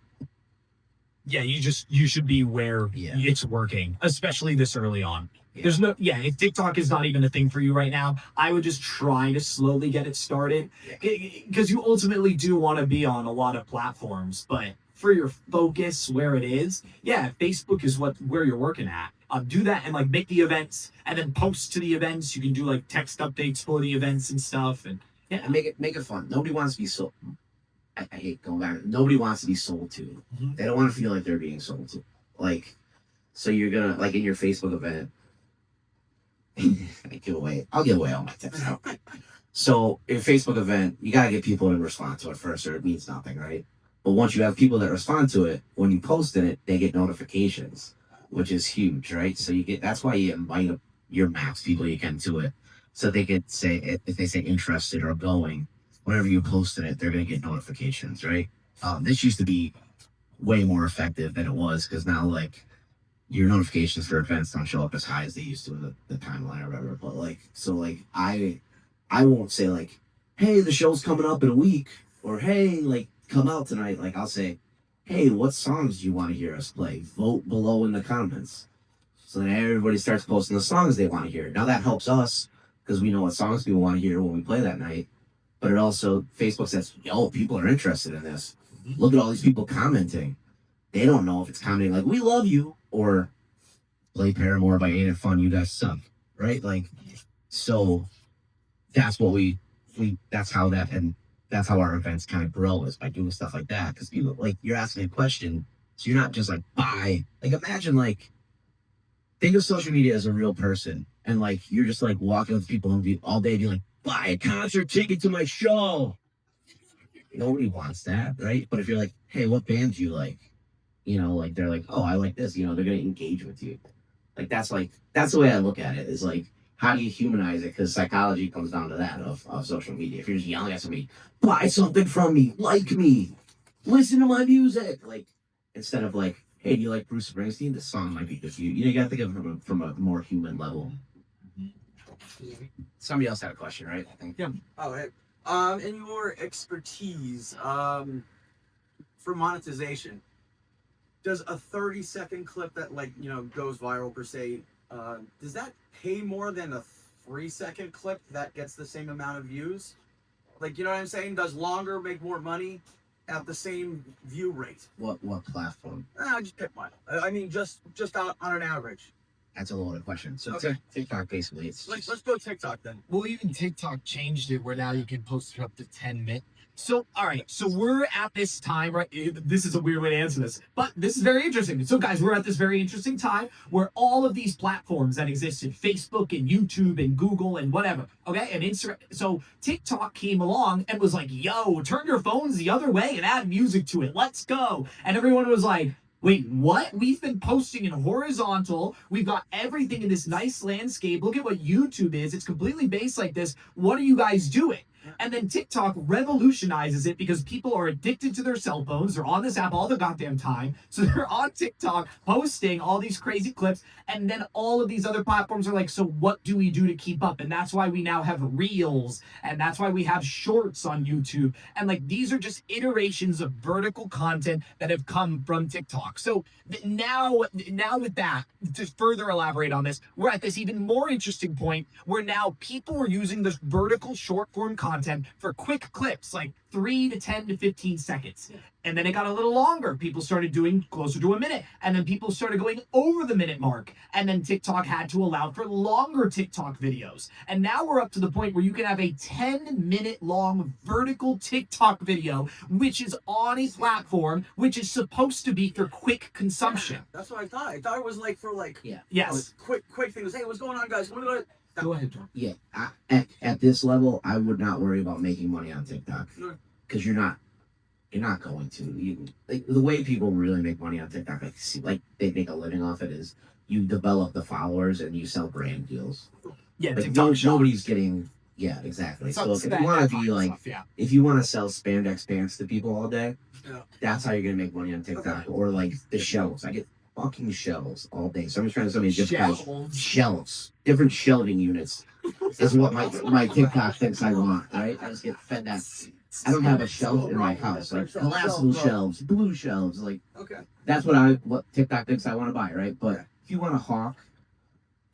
Yeah, you should be where it's working, especially this early on. Yeah. If TikTok is not even a thing for you right now, I would just try to slowly get it started because you ultimately do want to be on a lot of platforms, but for your focus where it is, Facebook is where you're working at. Do that and like make the events and then post to the events. You can do like text updates for the events and stuff and and make it fun. Nobody wants to be sold. I hate going back. Nobody wants to be sold to. Mm-hmm. They don't want to feel like they're being sold to. Like, so you're gonna like in your Facebook event. I'll give away all my tips now. So your Facebook event, you gotta get people to respond to it first, or it means nothing, right? But once you have people that respond to it, when you post in it, they get notifications, which is huge, right? So that's why you invite your max people you can to it, so they could say if they say interested or going, whenever you post in it, they're gonna get notifications, right? This used to be way more effective than it was because now like your notifications for events don't show up as high as they used to in the timeline or whatever. But like, so like I won't say like, hey, the show's coming up in a week, or hey, like come out tonight. Like I'll say, hey, what songs do you want to hear us play? Vote below in the comments. So then everybody starts posting the songs they want to hear. Now that helps us because we know what songs people want to hear when we play that night. But it also, Facebook says, yo, people are interested in this. Look at all these people commenting. They don't know if it's commenting like, we love you, or play Paramore by Ain't It Fun, you guys suck, right? Like, so that's what that's how our events kind of grow, is by doing stuff like that. Because people, like, you're asking a question, so you're not just like, buy. Like, imagine, like, think of social media as a real person, and like, you're just like walking with people and all day being like, buy a concert ticket to my show. Nobody wants that, right? But if you're like, hey, what band do you like? You know, like they're like, oh, I like this. You know, they're gonna engage with you. Like that's the way I look at it. Is like, how do you humanize it? Because psychology comes down to that of social media. If you're just yelling at somebody, buy something from me, like me, listen to my music, like instead of like, hey, do you like Bruce Springsteen? This song might be good for you. You know, you gotta think of it from a more human level. Somebody else had a question, right? I think. Yeah. Oh, hey. In your expertise, for monetization, does a 30-second clip that goes viral per se, does that pay more than a 3-second clip that gets the same amount of views? Like, you know what I'm saying? Does longer make more money at the same view rate? What platform? Just pick one. I mean, just on an average. That's a loaded question. So Okay. TikTok basically, Let's go TikTok then. Well, even TikTok changed it where now you can post for up to 10 minutes. So, all right. So we're at this time, right? This is a weird way to answer this, but this is very interesting. So, guys, we're at this very interesting time where all of these platforms that existed, Facebook and YouTube and Google and whatever, okay, and Instagram. So TikTok came along and was like, yo, turn your phones the other way and add music to it. Let's go. And everyone was like, wait, what? We've been posting in horizontal. We've got everything in this nice landscape. Look at what YouTube is. It's completely based like this. What are you guys doing? And then TikTok revolutionizes it because people are addicted to their cell phones. They're on this app all the goddamn time. So they're on TikTok posting all these crazy clips. And then all of these other platforms are like, so what do we do to keep up? And that's why we now have Reels. And that's why we have Shorts on YouTube. And like, these are just iterations of vertical content that have come from TikTok. So now with that, to further elaborate on this, we're at this even more interesting point where now people are using this vertical short form content for quick clips, like 3 to 10 to 15 seconds. And then it got a little longer. People started doing closer to a minute. And then people started going over the minute mark. And then TikTok had to allow for longer TikTok videos. And now we're up to the point where you can have a 10-minute long vertical TikTok video, which is on a platform which is supposed to be for quick consumption. That's what I thought. I thought it was like for like Yes. quick things. Hey, what's going on, guys? Go ahead, John. Yeah, at this level, I would not worry about making money on TikTok because you're not going to. Like the way people really make money on TikTok, like they make a living off it, is you develop the followers and you sell brand deals. Yeah, like TikTok nobody's getting. Yeah, exactly. So if you want to be like, if you want to sell spandex pants to people all day, that's how you're gonna make money on TikTok. Or like the shelves. I get fucking shelves all day. So I'm just trying to tell me shelves, different shelving units is what my TikTok thinks I want. Right? I just get fed that. I don't have a shelf in my house, like collapsible shelves, blue shelves, like that's what TikTok thinks I want to buy, right? But if you want to hawk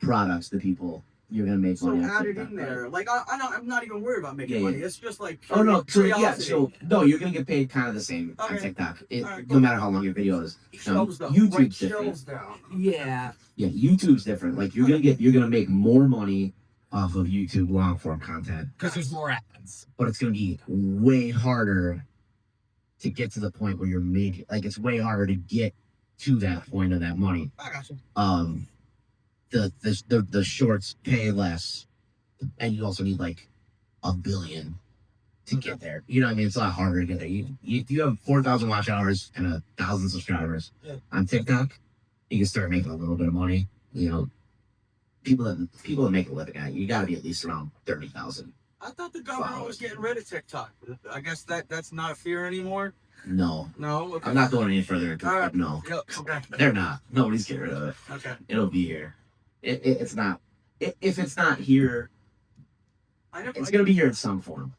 products to people, you're gonna make money. So add it in there. Like I'm not even worried about making money. It's just like no, you're gonna get paid kind of the same on TikTok, no matter how long your video is. YouTube's different. Yeah, YouTube's different. Like you're gonna make more money off of YouTube long form content because there's more ads. But it's gonna be way harder to get to the point where you're making. Like it's way harder to get to that point of that money. I got you. The shorts pay less, and you also need like 1 billion to get there. You know what I mean? It's a lot harder to get there. You have 4,000 watch hours and 1,000 subscribers on TikTok, you can start making a little bit of money. You know, people that make a living at it, you got to be at least around 30,000. I thought the government was getting rid of TikTok. I guess that's not a fear anymore. No. Okay. I'm not going any further into it. But no, okay. They're not. Nobody's getting rid of it. Okay. It'll be here. It's not. If it's not here, it's gonna be here in some form.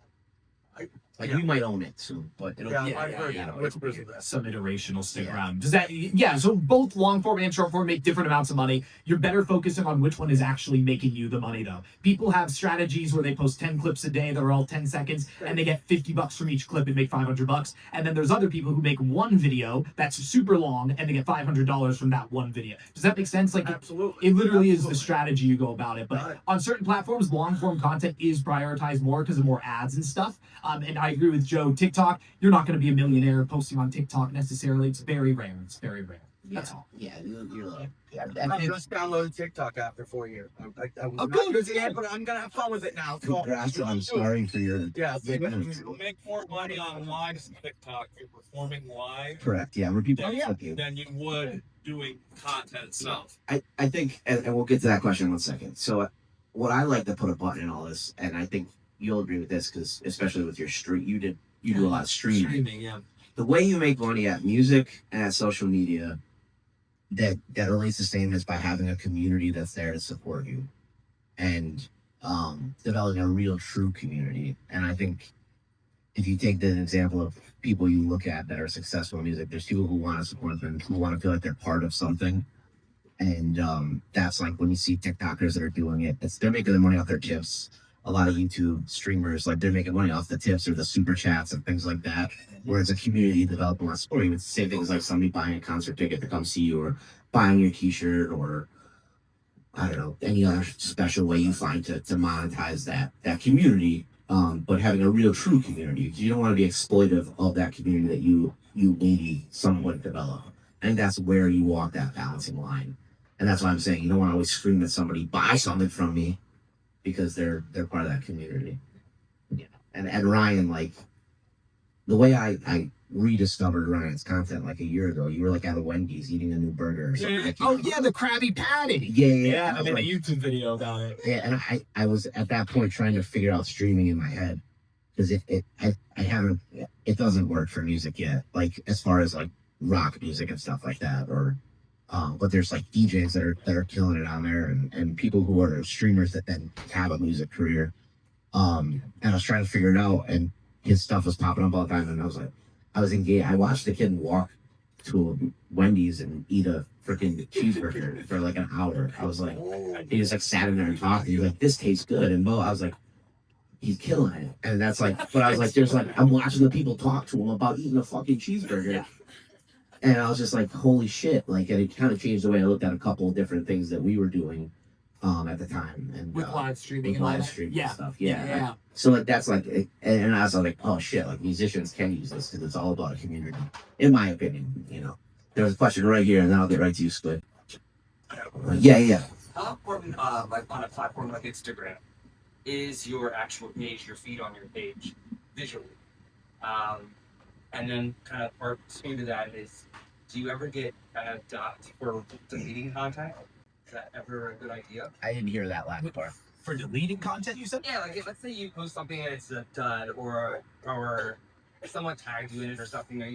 We might own it soon, but it'll I've heard some iteration will stick around. Does that? Yeah. So both long form and short form make different amounts of money. You're better focusing on which one is actually making you the money, though. People have strategies where they post 10 clips a day that are all 10 seconds, and they get $50 from each clip and make $500. And then there's other people who make one video that's super long and they get $500 from that one video. Does that make sense? Like, absolutely, it literally is the strategy you go about it. But on certain platforms, long form content is prioritized more because of more ads and stuff. And I agree with Joe. TikTok, you're not going to be a millionaire posting on TikTok necessarily. It's very rare. That's all. Yeah, you're like. I just downloaded TikTok after 4 years. I was not using it, but I'm gonna have fun with it now. Congrats! I'm sorry for your. You'll make more money on live TikTok if you're performing live. Correct. Yeah, where people than you would doing content itself. I think, and we'll get to that question in 1 second. So, what I like to put a button in all this, and I think you'll agree with this because especially with your stream, you do a lot of streaming. Yeah. The way you make money at music and at social media, that relates the same as by having a community that's there to support you, and developing a real, true community. And I think if you take the example of people you look at that are successful in music, there's people who want to support them, who want to feel like they're part of something. And that's like when you see TikTokers that are doing it, they're making their money off their tips. A lot of YouTube streamers, like they're making money off the tips or the super chats and things like that, where it's a community developing on sport. It's the same thing as like somebody buying a concert ticket to come see you, or buying your t-shirt, or I don't know, any other special way you find to monetize that community. But having a real true community, you don't want to be exploitive of that community that you maybe somewhat develop. I think that's where you walk that balancing line. And that's why I'm saying you don't want to always scream at somebody, buy something from me, because they're part of that community. Yeah. And Ryan, like the way I rediscovered Ryan's content like a year ago, you were like at a Wendy's eating a new burger or something. The Krabby Patty. Yeah. I made a YouTube video about it. Yeah, and I was at that point trying to figure out streaming in my head. because I haven't, it doesn't work for music yet. Like as far as like rock music and stuff like that, or but there's like DJs that are killing it on there, and people who are streamers that then have a music career. And I was trying to figure it out, and his stuff was popping up all the time, and I was like, I was engaged. I watched the kid walk to a Wendy's and eat a freaking cheeseburger for like an hour. I was like, he just like sat in there and talked. He was like, this tastes good, and I was like, he's killing it. And that's like, but I was like, there's like, I'm watching the people talk to him about eating a fucking cheeseburger. And I was just like, holy shit. Like, and it kind of changed the way I looked at a couple of different things that we were doing at the time. And With live streaming with and all live that. streaming Yeah. and stuff. Yeah. So like, that's like, and I was like, oh shit, like musicians can use this because it's all about a community, in my opinion, you know. There's a question right here, and then I'll get right to you, Squid. Yeah. How important, like on a platform like Instagram, is your actual page, your feed on your page, visually? And then kind of part two to that is, do you ever get kind of docked for deleting content? Is that ever a good idea? I didn't hear that last part. For deleting content, you said? Yeah, like let's say you post something and it's a dud, or someone tagged you in it or something, or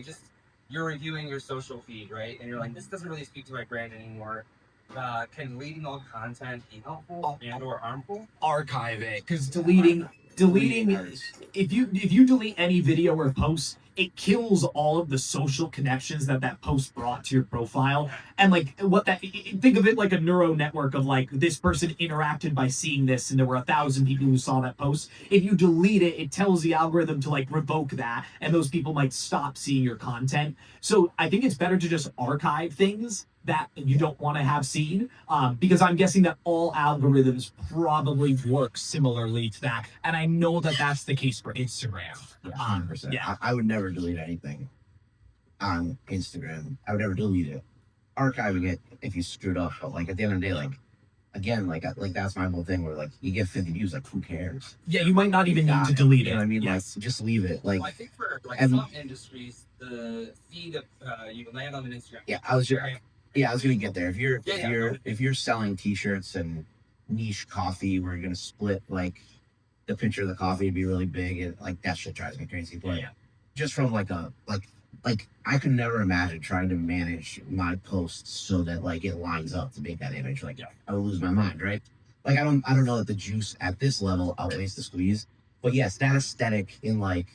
you're reviewing your social feed, right? And you're like, this doesn't really speak to my brand anymore. Can deleting all content be helpful and or harmful? Archive it, because deleting if you delete any video or post, it kills all of the social connections that post brought to your profile. And like think of it like a neural network of like, this person interacted by seeing this and there were 1,000 people who saw that post. If you delete it, it tells the algorithm to like revoke that, and those people might stop seeing your content. So I think it's better to just archive things that you don't want to have seen, because I'm guessing that all algorithms probably work similarly to that, and I know that that's the case for Instagram. 100%. Yeah. I would never delete anything on Instagram. I would never delete it. Archiving it if you screwed up, but like at the end of the day, like again, like that's my whole thing where like you get 50 views, like who cares? Yeah, you might not even need to delete You it. know what I mean? Yes. Like just leave it. Like Well, I think for like and- some industries, the feed of you land on an Instagram. I was gonna get there. Yeah. If you're selling t-shirts and niche coffee where you're gonna split like the picture of the coffee to be really big, and like that shit drives me crazy. But just from like I could never imagine trying to manage my posts so that like it lines up to make that image. Like I would lose my mind, right? Like I don't know that the juice at this level outweighs the squeeze. But yes, that aesthetic in like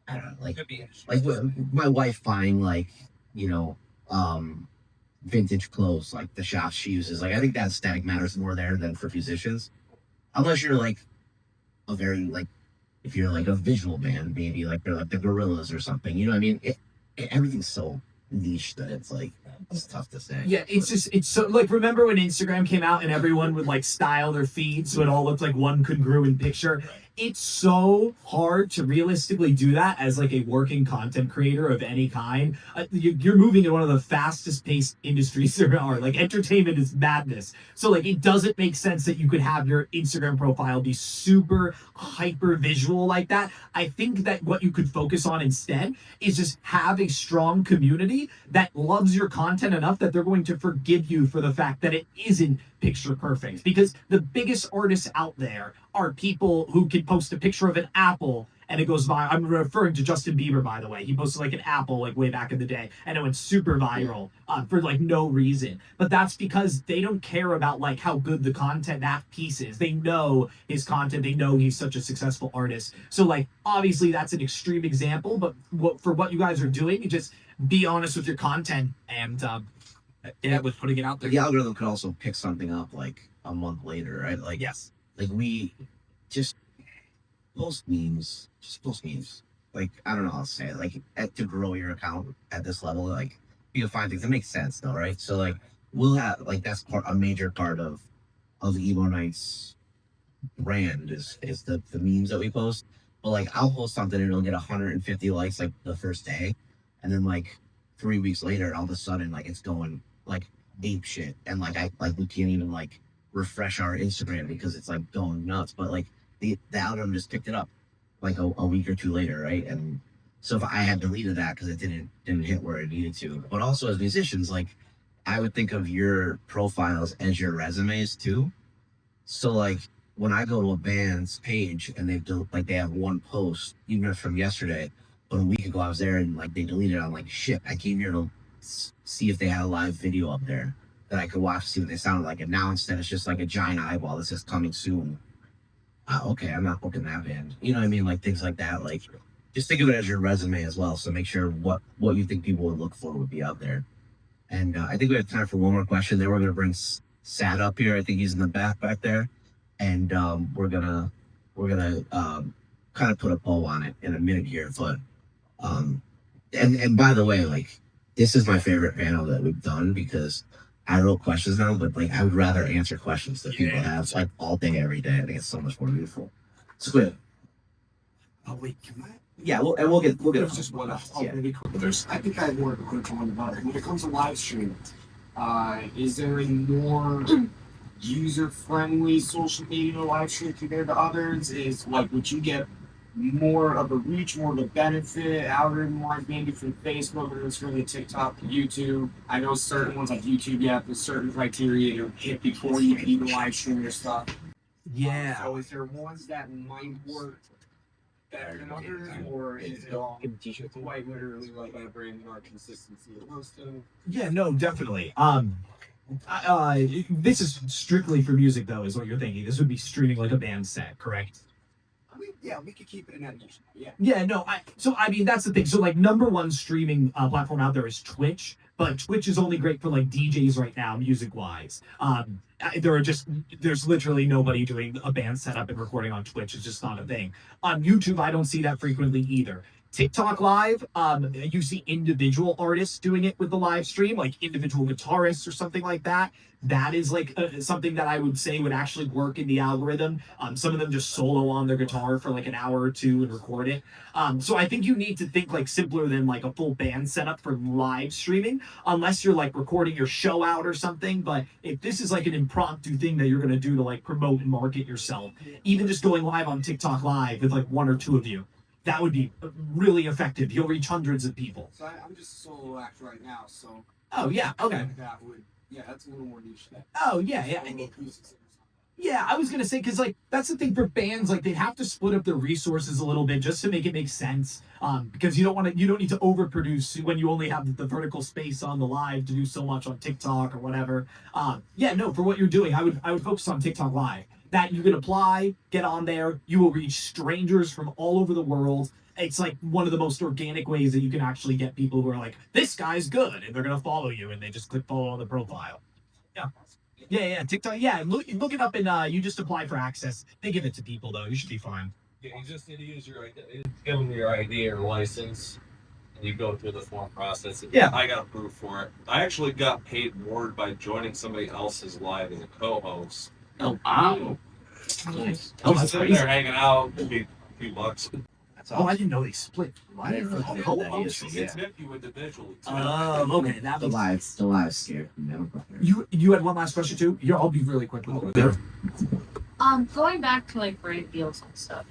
I don't know, like Could be interesting. like my wife buying like, you know, vintage clothes, like the shops she uses. Like I think that aesthetic matters more there than for musicians. Unless you're like a very like, if you're like a visual band, maybe like they're like the Gorillas or something. You know what I mean? Everything's so niche that it's like it's tough to say. Yeah, it's so like, remember when Instagram came out and everyone would like style their feed so it all looked like one congruent picture? It's so hard to realistically do that as like a working content creator of any kind. You're moving in one of the fastest paced industries there are. Like entertainment is madness. So like it doesn't make sense that you could have your Instagram profile be super hyper visual like that. I think that what you could focus on instead is just have a strong community that loves your content enough that they're going to forgive you for the fact that it isn't picture perfect, because the biggest artists out there are people who can post a picture of an apple and it goes viral. I'm referring to Justin Bieber, by the way. He posted like an apple like way back in the day and it went super viral for like no reason. But that's because they don't care about like how good the content that piece is. They know his content. They know he's such a successful artist. So like obviously that's an extreme example, but for what you guys are doing, just be honest with your content and with putting it out there. The algorithm could also pick something up like a month later, right? Like Yes. like we just post memes. Just post memes. Like I don't know how to say it. Like to grow your account at this level, like you can find things that make sense though, right? So like we'll have like that's a major part of the Emo Nights brand is the memes that we post. But like I'll post something and it'll get 150 likes like the first day, and then like 3 weeks later, all of a sudden like it's going like ape shit, and like we can't even like refresh our Instagram because it's like going nuts. But like the algorithm just picked it up like a week or two later, right? And so if I had deleted that because it didn't hit where it needed to. But also as musicians, like I would think of your profiles as your resumes too. So like when I go to a band's page and they have one post, even if from yesterday, but a week ago I was there and like they deleted it. I'm like, shit, I came here to see if they had a live video up there that I could watch to see what they sounded like. And now instead it's just like a giant eyeball that says coming soon. Okay, I'm not booking that band. You know what I mean? Like things like that. Like just think of it as your resume as well. So make sure what you think people would look for would be out there. And I think we have time for one more question. Then we're gonna bring Sad up here. I think he's in the back there, and we're gonna kind of put a poll on it in a minute here. But and by the way, like this is my favorite panel that we've done because I wrote questions now, but like I would rather answer questions that people have like all day, every day. I think it's so much more beautiful. Squid. Oh wait, can I? Yeah, we'll get There's just one. Really quick. I think I have more of a quick one about it. When it comes to live streaming, is there a more user-friendly social media live stream compared to others? Is like would you get more of a reach, more of a benefit, algorithm-wise, maybe from Facebook, or it's really TikTok, YouTube? I know certain ones like YouTube, you have a certain criteria to hit before you can even live stream your stuff. Yeah. So is there ones that might work better than others, or is it all quite literally like a brand new consistency? Yeah, no, definitely. This is strictly for music, though, is what you're thinking. This would be streaming like a band set, correct? I mean, yeah, we could keep it in that niche. Yeah. Yeah, no. I mean, that's the thing. So, like, number one streaming platform out there is Twitch, but Twitch is only great for like DJs right now, music-wise. There's literally nobody doing a band setup and recording on Twitch. It's just not a thing. On YouTube, I don't see that frequently either. TikTok Live, you see individual artists doing it with the live stream, like individual guitarists or something like that. That is like something that I would say would actually work in the algorithm. Some of them just solo on their guitar for like an hour or two and record it. So I think you need to think like simpler than like a full band setup for live streaming, unless you're like recording your show out or something. But if this is like an impromptu thing that you're going to do to like promote and market yourself, even just going live on TikTok Live with like one or two of you, that would be really effective. You'll reach hundreds of people. So I'm just a solo act right now, so. Oh, yeah, okay. That would, yeah, that's a little more niche. Oh, yeah. I mean, yeah, I was going to say, because, like, that's the thing for bands. Like, they'd have to split up their resources a little bit just to make it make sense. Because you don't need to overproduce when you only have the vertical space on the live to do so much on TikTok or whatever. Yeah, no, for what you're doing, I would focus on TikTok Live. That you can apply, get on there. You will reach strangers from all over the world. It's like one of the most organic ways that you can actually get people who are like, this guy's good, and they're going to follow you, and they just click follow on the profile. Yeah, TikTok. Yeah, look it up, and you just apply for access. They give it to people, though. You should be fine. Yeah, you just need to use your ID. Give them your ID or license, and you go through the form process. Yeah. I got approved for it. I actually got paid more by joining somebody else's live as a co-host. Oh, wow. Nice. I'm sitting there hanging out, maybe a few bucks. That's awesome. Oh, I didn't know they split. I didn't know that is. It's meant you individually. Okay. That The live scared me. You had one last question too? I'll be really quick with it. Going back to like brand deals and stuff.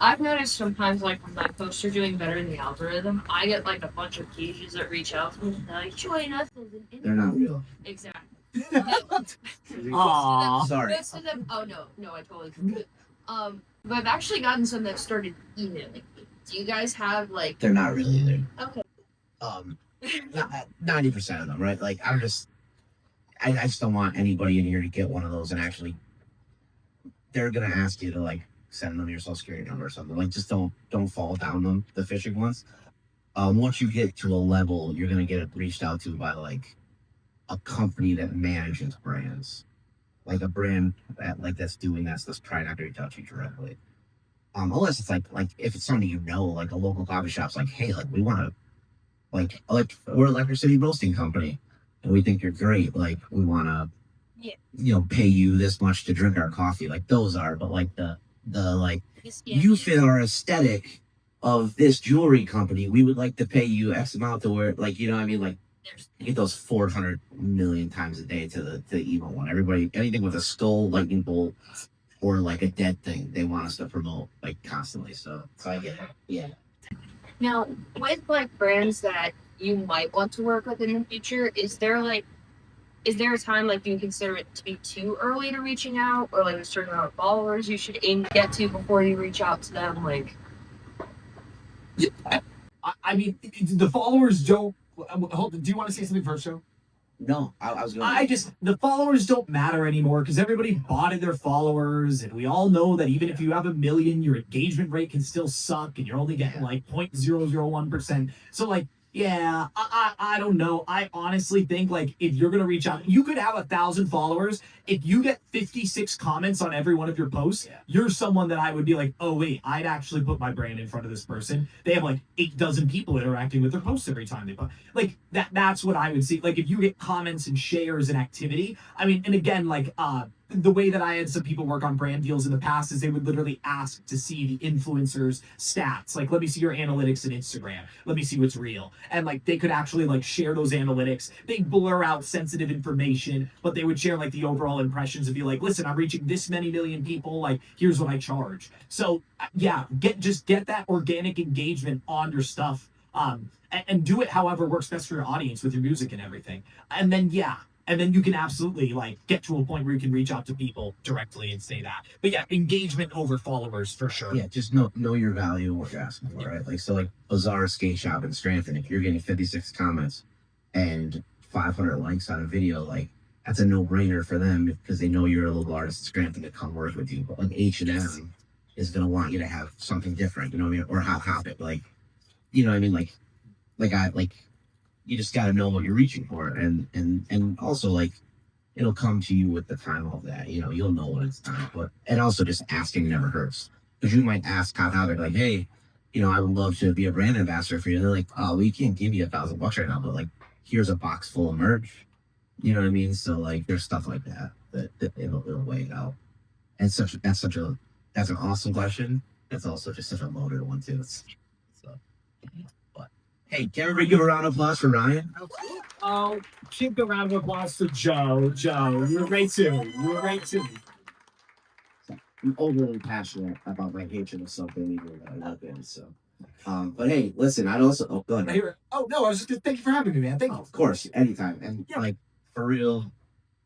I've noticed sometimes like when my posts are doing better in the algorithm, I get like a bunch of pages that reach out to me and like join us as an They're not real. Exactly. Aww. Sorry. Most of them, oh no, I totally forgot. But I've actually gotten some that started emailing me. Do you guys have like? They're not really either. Okay. 90% of them, right? Like I just don't want anybody in here to get one of those and actually they're gonna ask you to like send them your social security number or something. Like just don't fall down them, the phishing ones. Once you get to a level, you're gonna get reached out to by like a company that manages brands, like a brand that's doing that's trying not to reach out to you directly. Unless it's like if it's somebody you know, like a local coffee shop's like, hey, like we want to, like we're Electric City Roasting Company, and we think you're great. Like we want to, pay you this much to drink our coffee. Like those are, but like the like you fit our aesthetic of this jewelry company. We would like to pay you X amount to wear. Like you know what I mean, like. You get those 400 million times a day to the emo one. Everybody, anything with a skull, lightning bolt, or like a dead thing, they want us to promote like constantly. So I get it. Yeah. Now, with like brands that you might want to work with in the future, is there like is there a time like you consider it to be too early to reaching out, or like a certain amount of followers you should aim to get to before you reach out to them? Like, I mean, the followers don't. Hold, do you want to say something first, Joe? No, I was going. The followers don't matter anymore because everybody botted their followers, and we all know that even if you have 1 million, your engagement rate can still suck, and you're only getting like 0.001%. So like, yeah, I don't know. I honestly think like if you're gonna reach out, you could have 1,000 followers. If you get 56 comments on every one of your posts, you're someone that I would be like, oh wait, I'd actually put my brand in front of this person. They have like 8 dozen people interacting with their posts every time they post. Like that's what I would see. Like if you get comments and shares and activity, I mean, and again, like the way that I had some people work on brand deals in the past is they would literally ask to see the influencers' stats. Like, let me see your analytics in Instagram. Let me see what's real. And like they could actually like share those analytics. They blur out sensitive information, but they would share like the overall impressions and be like, listen, I'm reaching this many million people. Like, here's what I charge. So yeah, get that organic engagement on your stuff. And do it however works best for your audience with your music and everything. And then and then you can absolutely like get to a point where you can reach out to people directly and say that. But yeah, engagement over followers for sure. Yeah, just know your value and what you're asking for, right? Like, so like Bazaar Skate Shop in Scranton, if you're getting 56 comments and 500 likes on a video, like that's a no-brainer for them because they know you're a local artist in Scranton to come work with you. But like H&M is gonna want you to have something different, you know what I mean? Or Hot Topic, like, you know what I mean? Like you just got to know what you're reaching for, and also like it'll come to you with the time of that. You know, you'll know when it's time. But and also just asking never hurts because you might ask how they're like, hey, you know, I would love to be a brand ambassador for you. And they're like, oh, we can't give you $1,000 right now, but like here's a box full of merch. You know what I mean? So like there's stuff like that it'll weigh it out. And that's an awesome question. That's also just such a loaded one too. Hey, can everybody give a round of applause for Ryan? Oh, keep the round of applause for Joe. Joe, you're great too. You're great too. I'm overly passionate about my hatred of something even that I live in. So, but hey, listen, I'd also go ahead. Oh no, I was just gonna thank you for having me, man. Thank you. Of course, anytime. And like for real,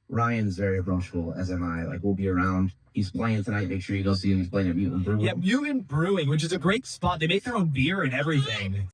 Ryan's very approachable, as am I. Like we'll be around. He's playing tonight. Make sure you go see him. He's playing at Mutant Brewing. Yeah, Mutant Brewing, which is a great spot. They make their own beer and everything.